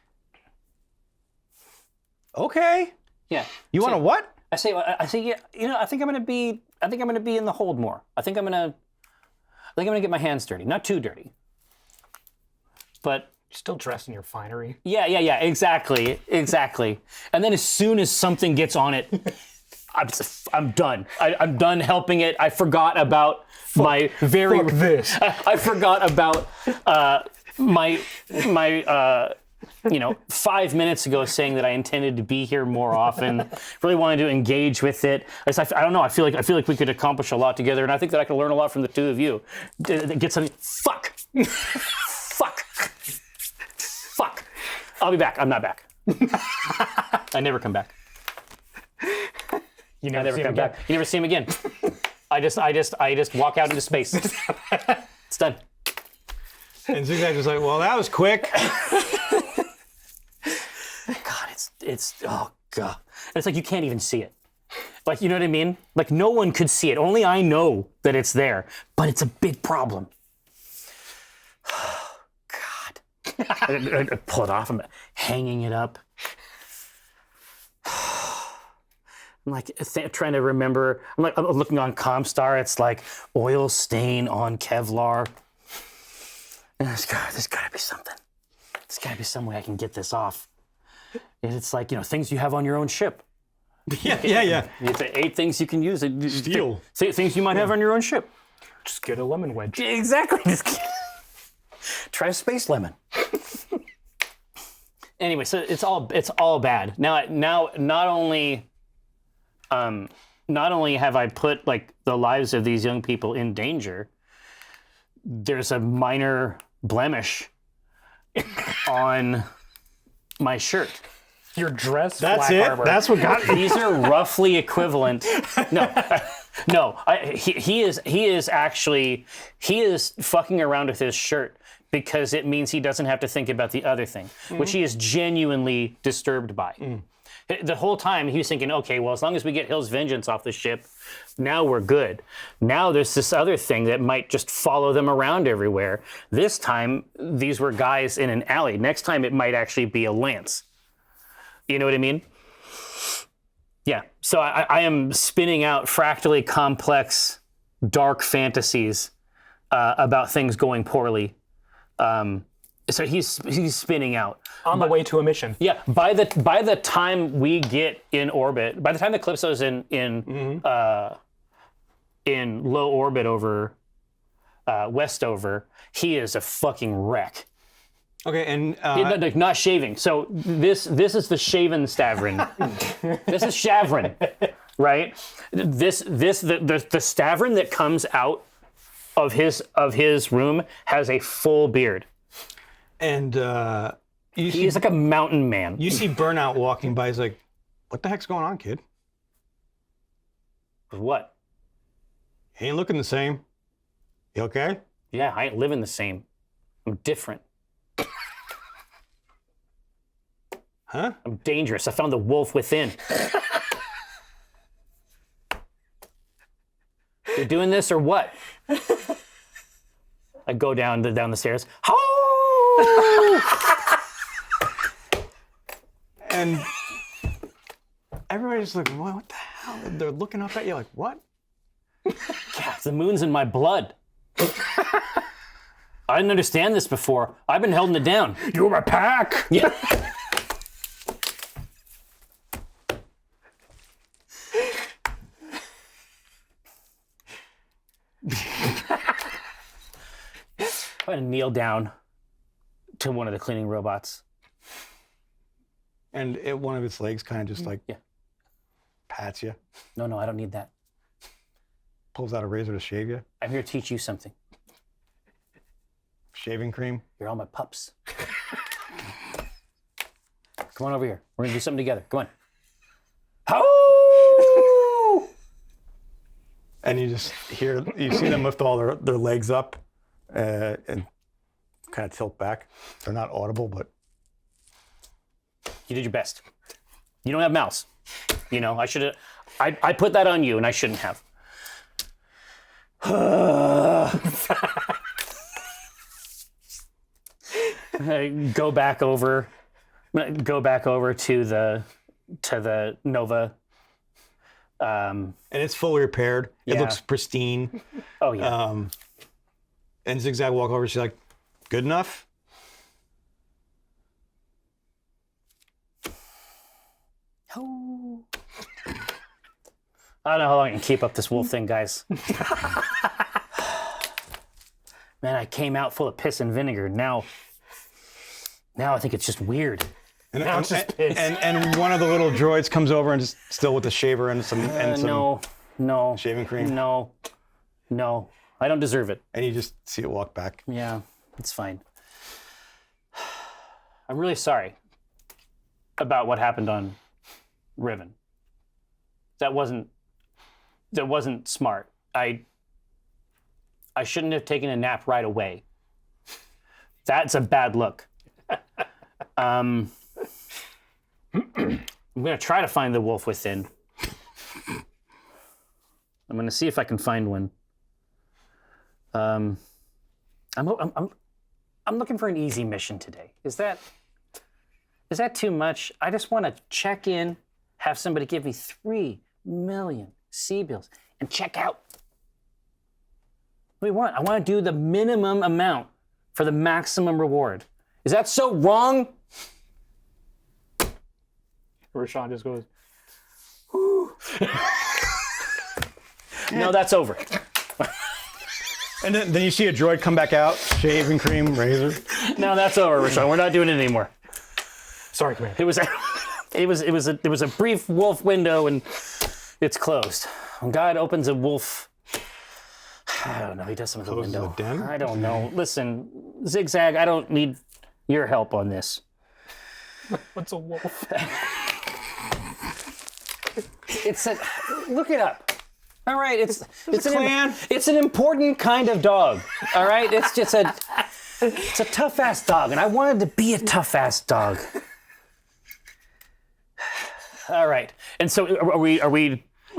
okay. Yeah. You want to what? I say, yeah, I think I'm gonna be in the hold more. I think I'm gonna get my hands dirty. Not too dirty. But Still dressed in your finery. yeah, exactly. And then as soon as something gets on it, I'm done. I'm done helping it. I forgot about my very. Fuck this. I forgot about my 5 minutes ago saying that I intended to be here more often. Really wanted to engage with it. I don't know. I feel like we could accomplish a lot together, and I think that I could learn a lot from the two of you. Get something. Fuck. I'll be back. I'm not back. I never come back. You never Never see come him back. You never see him again. I just walk out into space. It's done. And Zigzag was like, well, that was quick. God, it's oh God. And it's like you can't even see it. Like, you know what I mean? Like no one could see it. Only I know that it's there. But it's a big problem. God. I pull it off. I'm hanging it up. I'm like trying to remember. I'm looking on Comstar. It's like oil stain on Kevlar. And there's got to be something. There's got to be some way I can get this off. And it's like, things you have on your own ship. Yeah. It's 8 things you can use. Steal. Things you might have on your own ship. Just get a lemon wedge. Exactly. Try a space lemon. Anyway, so it's all bad. Now not only have I put like the lives of these young people in danger, there's a minor blemish on my shirt. Your dress. That's Black it? Harbor. That's what got me. These are roughly equivalent. No, he is fucking around with his shirt because it means he doesn't have to think about the other thing, which he is genuinely disturbed by. The whole time he was thinking, okay, well, as long as we get Hill's Vengeance off the ship, now we're good. Now there's this other thing that might just follow them around everywhere. This time, these were guys in an alley. Next time, it might actually be a lance. You know what I mean? Yeah. So I am spinning out fractally complex, dark fantasies about things going poorly. So he's spinning out. On the way to a mission. Yeah. By the time we get in orbit, by the time the Calypso's in low orbit over Westover, he is a fucking wreck. Okay, and Not shaving. So this is the shaven Stavrin. This is Shavrin, right? The Stavrin that comes out of his room has a full beard. and He's like a mountain man. you see Burnout walking by. He's like, "What the heck's going on, kid? What? He ain't looking the same. You okay?" Yeah, I ain't living the same. I'm different. Huh? I'm dangerous. I found the wolf within. You doing this or what? I go down the stairs. And everybody's like, "What the hell?" They're looking up at you like, "What?" The moon's in my blood. I didn't understand this before. I've been holding it down. You're my pack. Yeah. I'm gonna kneel down to one of the cleaning robots. And one of its legs kind of just like Yeah. pats you, No, I don't need that. pulls out a razor to shave you, I'm here to teach you something. shaving cream. You're all my pups. Come on over here. We're gonna do something together. Come on. Oh! And you see them lift all their legs up and kind of tilt back. They're not audible, but You did your best. You don't have mouths. You know, I should have. I put that on you, and I shouldn't have. Go back over to the Nova. and it's fully repaired. It Yeah. looks pristine. Oh yeah. And Zigzag walk over. She's like, "Good enough." I don't know how long I can keep up this wolf thing, guys. Man, I came out full of piss and vinegar. Now I think it's just weird. And, Now it's just piss. and one of the little droids comes over and just still with the shaver and some No. shaving cream. No. I don't deserve it. And you just see it walk back. Yeah, it's fine. I'm really sorry about what happened on Riven. That wasn't smart. I shouldn't have taken a nap right away. That's a bad look. I'm gonna try to find the wolf within. I'm gonna see if I can find one. I'm looking for an easy mission today. Is that too much? I just want to check in, have somebody give me 3 million C-bills, and check out. What do you want? I want to do the minimum amount for the maximum reward. Is that so wrong? Rashawn just goes, No, that's over. And then you see a droid come back out, shaving cream, razor. No, that's over, Rashawn. We're not doing it anymore. sorry, Commander. It was a brief wolf window, and it's closed. When God opens a wolf, I don't know. He does something with the Closes window. a den? I don't know. Listen, Zigzag. I don't need your help on this. What's a wolf? It's a look it up. All right, it's clan. It's an important kind of dog. All right, it's a tough ass dog, and I wanted to be a tough ass dog. All right, and so are we?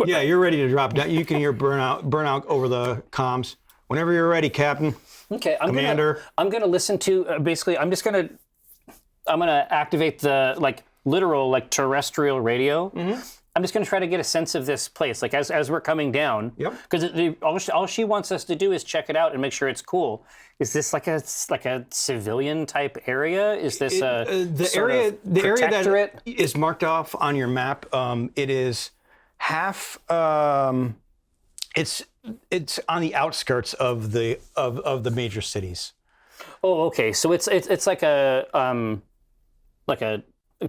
Yeah, you're ready to drop down. You can hear burnout over the comms. Whenever you're ready, Captain. Okay, Commander. I'm gonna listen to basically. I'm gonna activate the literal terrestrial radio. Mm-hmm. I'm just gonna try to get a sense of this place, as we're coming down. Yep. Because all she wants us to do is check it out and make sure it's cool. Is this like a civilian type area? Is this the area that is marked off on your map? It is half. It's on the outskirts of the major cities. Oh, okay. So it's like a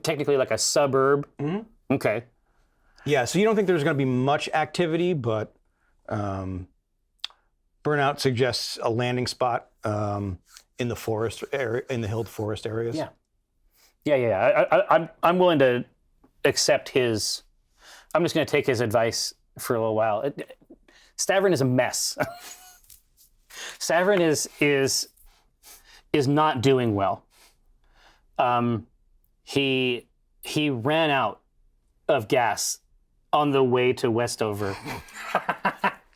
technically like a suburb. Mm-hmm. Okay. Yeah. So you don't think there's going to be much activity, but Burnout suggests a landing spot in the forest area, in the hilled forest areas. Yeah. I'm willing to accept his. I'm just going to take his advice for a little while. Stavrin is a mess. Stavrin is not doing well. He ran out of gas on the way to Westover,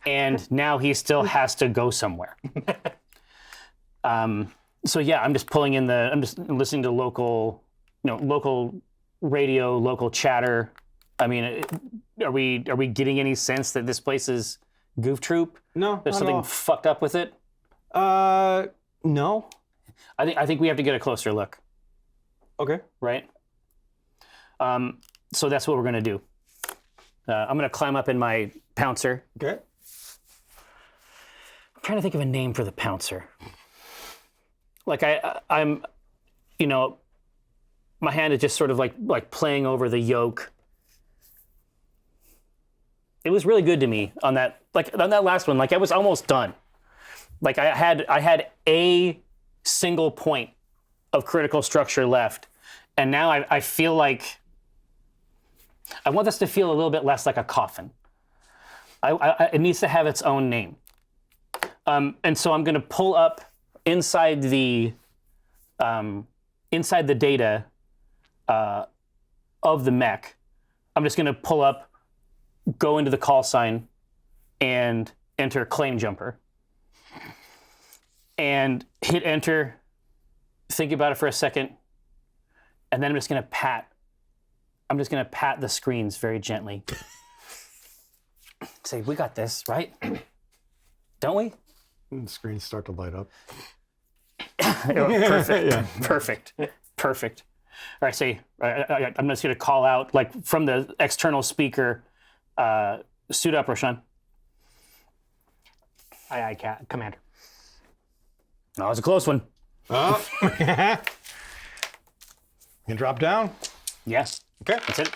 and now he still has to go somewhere. So yeah, I'm just listening to local radio, local chatter. I mean, are we getting any sense that this place is goof troop? No, there's something fucked up with it. No. I think we have to get a closer look. Okay. Right. So that's what we're gonna do. I'm gonna climb up in my pouncer. Okay. I'm trying to think of a name for the pouncer. I'm, my hand is just sort of like playing over the yoke. It was really good to me on that last one. I was almost done. I had a single point of critical structure left, and now I feel like I want this to feel a little bit less like a coffin. It needs to have its own name. And so I'm going to pull up inside the data of the mech. I'm just going to pull up, go into the call sign, and enter claim jumper. And hit enter, think about it for a second, and then I'm just going to pat the screens very gently. Say, we got this, right? Don't we? And the screens start to light up. Perfect. Yeah. Perfect. All right, say, I'm just going to call out, from the external speaker, suit up, Roshan. Aye, Commander. No, it's a close one. Oh. You can drop down. Yes. Okay. That's it.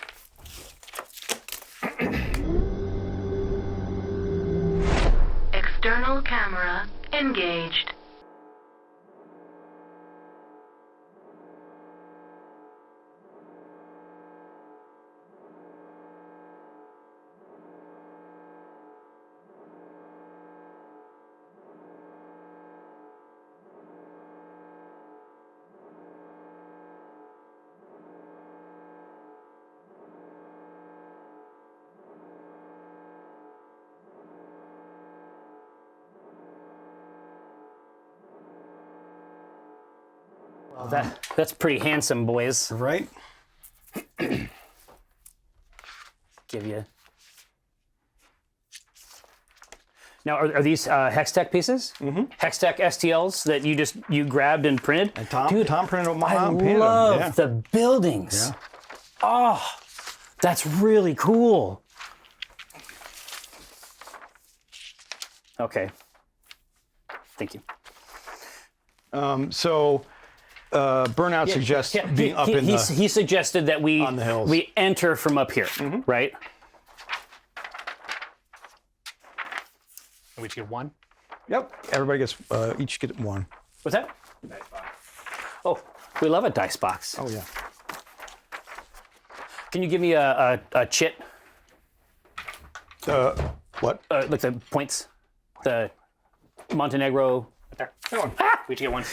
External camera engaged. That's pretty handsome, boys. Right. Give you. Now, are these Hextech pieces? Mm-hmm. Hextech STLs that you grabbed and printed? And Tom printed them. I love the buildings. Yeah. Oh, that's really cool. Okay. Thank you. Burnout suggests being up in the... He suggested that on the hills. we enter from up here, right? We each get one. Yep. Everybody gets each get one. What's that? Oh, we love a dice box. Oh yeah. Can you give me a chit? What? Like the points? The Montenegro. There. That one. We each get one.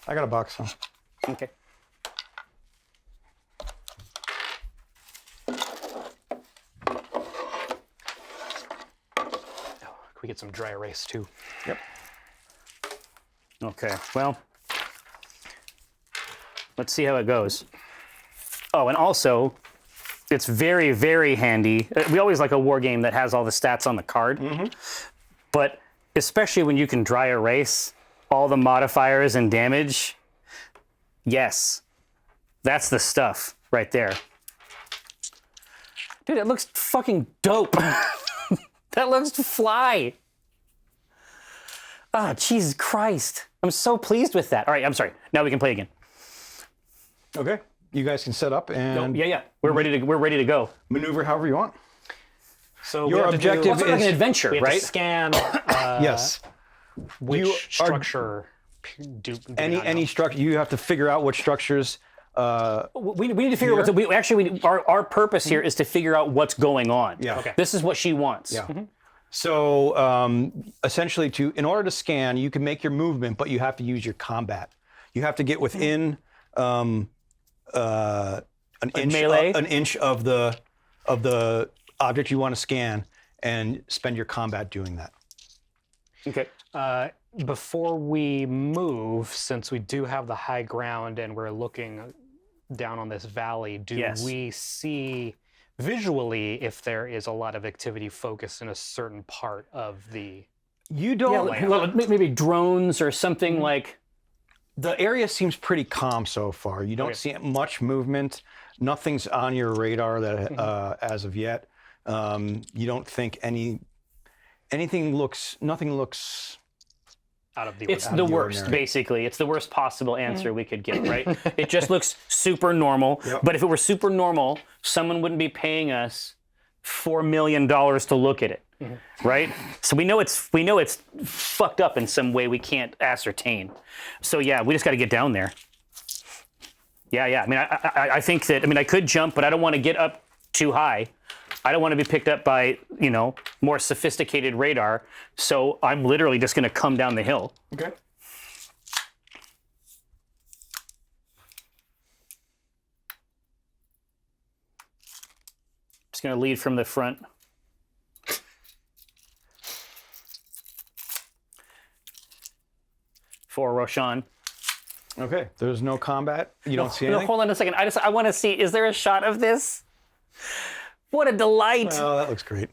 I got a box. Huh? Okay. Can we get some dry erase too? Yep. Okay, well, let's see how it goes. Oh, and also, it's very, very handy. We always like a war game that has all the stats on the card. But especially when you can dry erase all the modifiers and damage, yes, that's the stuff right there. Dude, it looks fucking dope. That looks fly. Ah, Jesus Christ. I'm so pleased with that. All right, I'm sorry. Now we can play again. Okay. You guys can set up and Yeah. We're ready to go. maneuver however you want. So Your objective It's like an is adventure, we have right? to scan yes. which You are- structure do we not know? Any structure you have to figure out what structures. We need to figure out our purpose here is to figure out what's going on. Yeah. Okay. This is what she wants. Yeah. So essentially, in order to scan, you can make your movement, but you have to use your combat. You have to get within an inch, melee? an inch of the object you want to scan, and spend your combat doing that. Okay. Before we move, since we do have the high ground and we're looking down on this valley, do Yes. we see visually if there is a lot of activity focused in a certain part of the... You don't. Well, maybe drones or something like. The area seems pretty calm so far. You don't Okay. see much movement. Nothing's on your radar that as of yet. You don't think nothing looks. out of the It's ordinary? the worst, ordinary. basically. It's the worst possible answer we could get, right? It just looks super normal. Yep. But if it were super normal, someone wouldn't be paying us $4 million to look at it, right? So we know it's fucked up in some way we can't ascertain. So yeah, we just got to get down there. Yeah. I mean, I think that I could jump, but I don't want to get up too high. I don't want to be picked up by, more sophisticated radar. So I'm literally just going to come down the hill. Okay. Just going to lead from the front. For Roshan. Okay. There's no combat. You don't see No, anything. hold on a second. I want to see, is there a shot of this? What a delight. Oh, that looks great.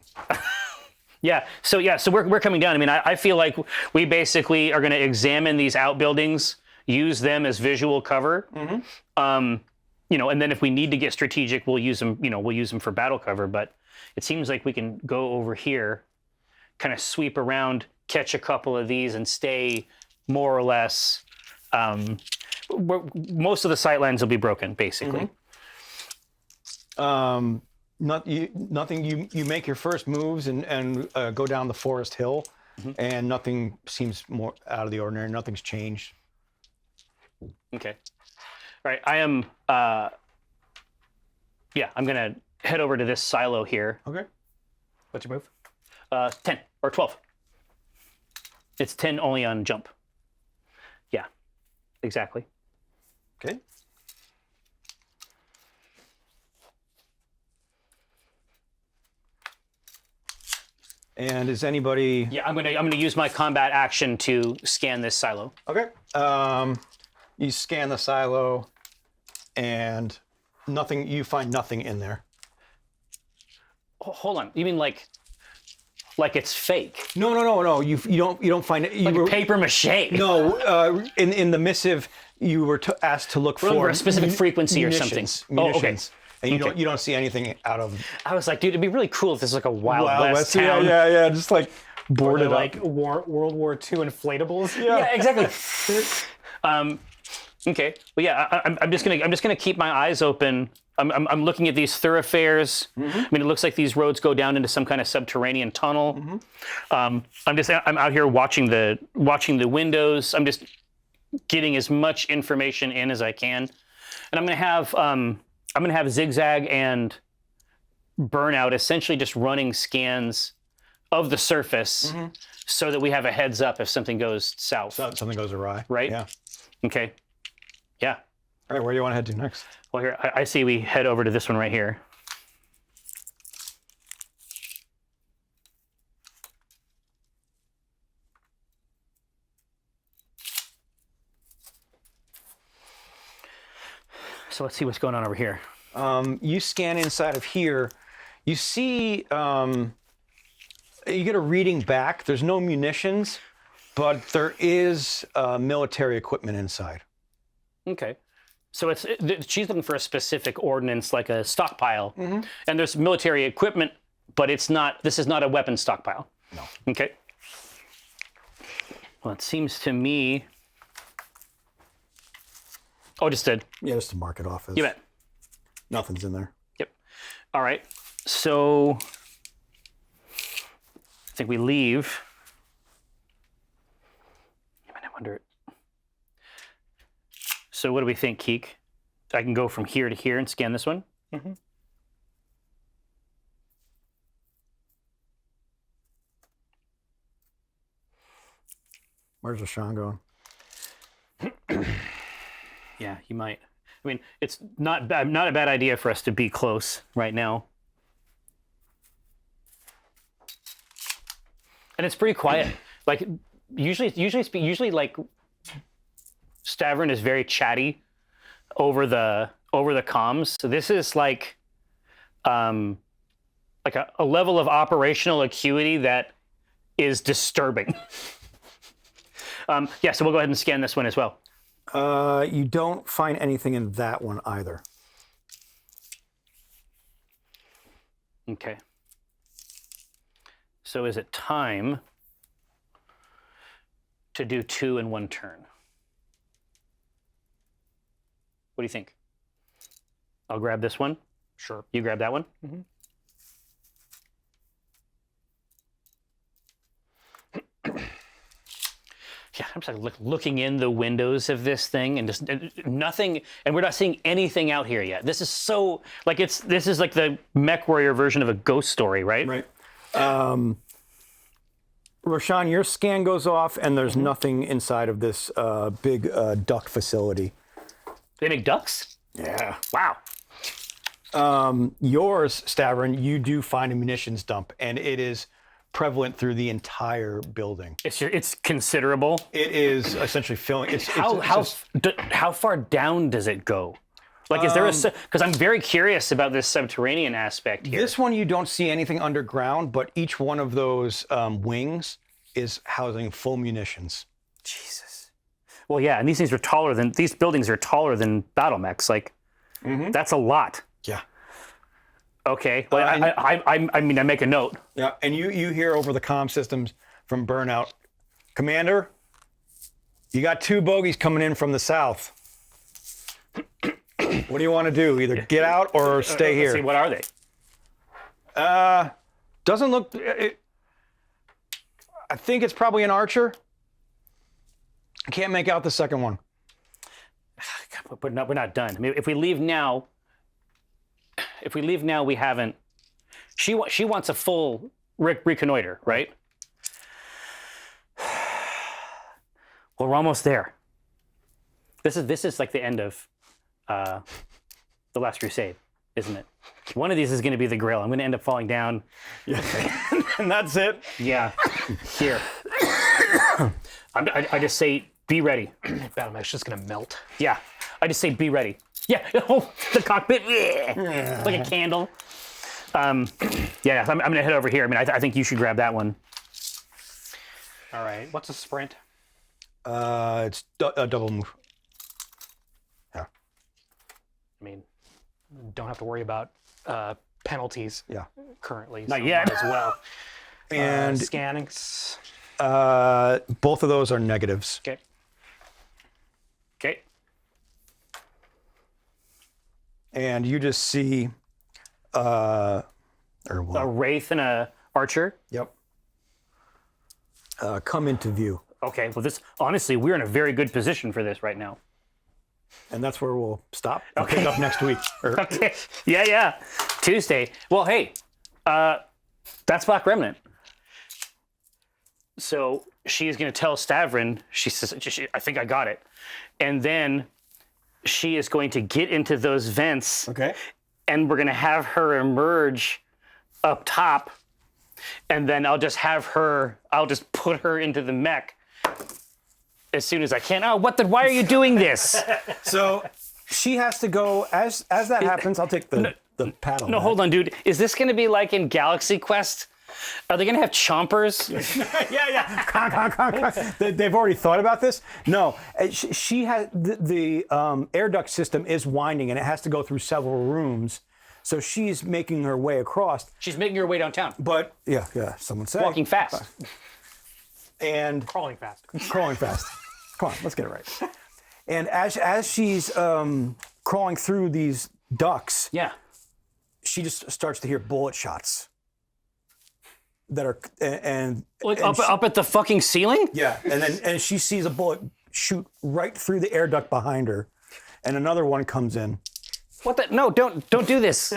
Yeah, so we're coming down. I mean, I feel like we basically are going to examine these outbuildings, use them as visual cover. And then if we need to get strategic, we'll use them for battle cover. But it seems like we can go over here, kind of sweep around, catch a couple of these, and stay more or less. Most of the sight lines will be broken, basically. Nothing. You make your first moves and go down the forest hill, and nothing seems more out of the ordinary. Nothing's changed. Okay. All right. I am. I'm gonna head over to this silo here. Okay. What's your move? 10 or 12. It's 10 only on jump. Yeah. Exactly. Okay. And is anybody? Yeah, I'm gonna use my combat action to scan this silo. Okay. You scan the silo, and nothing. You find nothing in there. Hold on. You mean like it's fake? No. You don't find it. You Like paper mache? No. In the missive, you were asked to look For a specific frequency or something. munitions. Oh, okay. Munitions. And you don't see anything out of I was like, dude, it'd be really cool if this was like a Wild West Yeah, town. yeah. Just like Or boarded up. like World War II inflatables? Yeah, exactly. Okay. Well, yeah, I'm just gonna keep my eyes open. I'm looking at these thoroughfares. I mean, it looks like these roads go down into some kind of subterranean tunnel. I'm out here watching the windows. I'm just getting as much information in as I can, and I'm gonna have Zigzag and Burnout essentially just running scans of the surface so that we have a heads up if something goes south. So something goes awry. Right? Yeah. Okay. Yeah. All right, where do you want to head to next? Well, here I see we head over to this one right here. So let's see what's going on over here. You scan inside of here. You see, you get a reading back. There's no munitions, but there is military equipment inside. Okay. So she's looking for a specific ordnance, like a stockpile. And there's military equipment, but this is not a weapon stockpile. No. Okay. Well, it seems to me. Oh, just did. Yeah, just to mark it off as You bet. nothing's in there. Yep. All right. So I think we leave. I wonder. So what do we think, Keek? I can go from here to here and scan this one? Where's Rashawn going? Yeah, you might. I mean, it's not a bad idea for us to be close right now. And it's pretty quiet. Like usually like Stavern is very chatty over the comms. So this is like a level of operational acuity that is disturbing. Yeah, so we'll go ahead and scan this one as well. You don't find anything in that one either. Okay. So is it time to do 2 in 1 turn? What do you think? I'll grab this one. Sure. You grab that one. Yeah, I'm just like looking in the windows of this thing and just nothing, and we're not seeing anything out here yet. This is so like this is like the Mechwarrior version of a ghost story, right? Right. Rashawn, your scan goes off, and there's nothing inside of this big duct facility. They make ducks? Yeah. Wow. Yours, Stavron, you do find a munitions dump, and it is prevalent through the entire building. It's considerable. It is essentially filling. How far down does it go? Like, is there because I'm very curious about this subterranean aspect here. This one you don't see anything underground, but each one of those wings is housing full munitions. Jesus. Well, yeah, and these buildings are taller than battle mechs. Like, that's a lot. Yeah. Okay. Well, I mean, I make a note. Yeah, and you hear over the comm systems from Burnout, Commander, you got 2 bogeys coming in from the south. What do you want to do? Either get out or stay here. Let's see, what are they? Doesn't look. I think it's probably an archer. I can't make out the second one. We're not done. I mean, if we leave now, we haven't. She wants a full reconnoiter, right? Well, we're almost there. This is like the end of the Last Crusade, isn't it? One of these is going to be the Grail. I'm going to end up falling down. Yeah. And that's it. Yeah. Here. I just say, be ready. Battle mech's just gonna melt. Yeah. I just say, be ready. Yeah. Oh, the cockpit. It's like a candle. Yeah. I'm going to head over here. I mean, I think you should grab that one. All right. What's a sprint? It's a double move. Yeah. I mean, don't have to worry about penalties. Yeah. Currently. Not yet. As well. And Scanning. both of those are negatives. Okay. Okay. And you just see A wraith and a archer. Yep. Come into view. Okay, well, honestly, we're in a very good position for this right now. And that's where we'll stop and pick up next week. Okay. Yeah. Tuesday. Well, hey, that's Black Remnant. So she is going to tell Stavrin, she says, I think I got it. And then she is going to get into those vents. Okay. And we're going to have her emerge up top. And then I'll just put her into the mech as soon as I can. Oh, why are you doing this? So she has to go, as that happens, I'll take the paddle. No, hold on, dude. Is this going to be like in Galaxy Quest? Are they going to have chompers? Yeah. They've already thought about this? No. She has, the air duct system is winding and it has to go through several rooms. So she's making her way across. She's making her way downtown. But, yeah, someone said. Walking fast. And Crawling fast. Crawling fast. Come on, let's get it right. And as she's crawling through these ducts, Yeah. she just starts to hear bullet shots that are and Up at the fucking ceiling? yeah, and she sees a bullet shoot right through the air duct behind her, and another one comes in. What the? No, don't do this.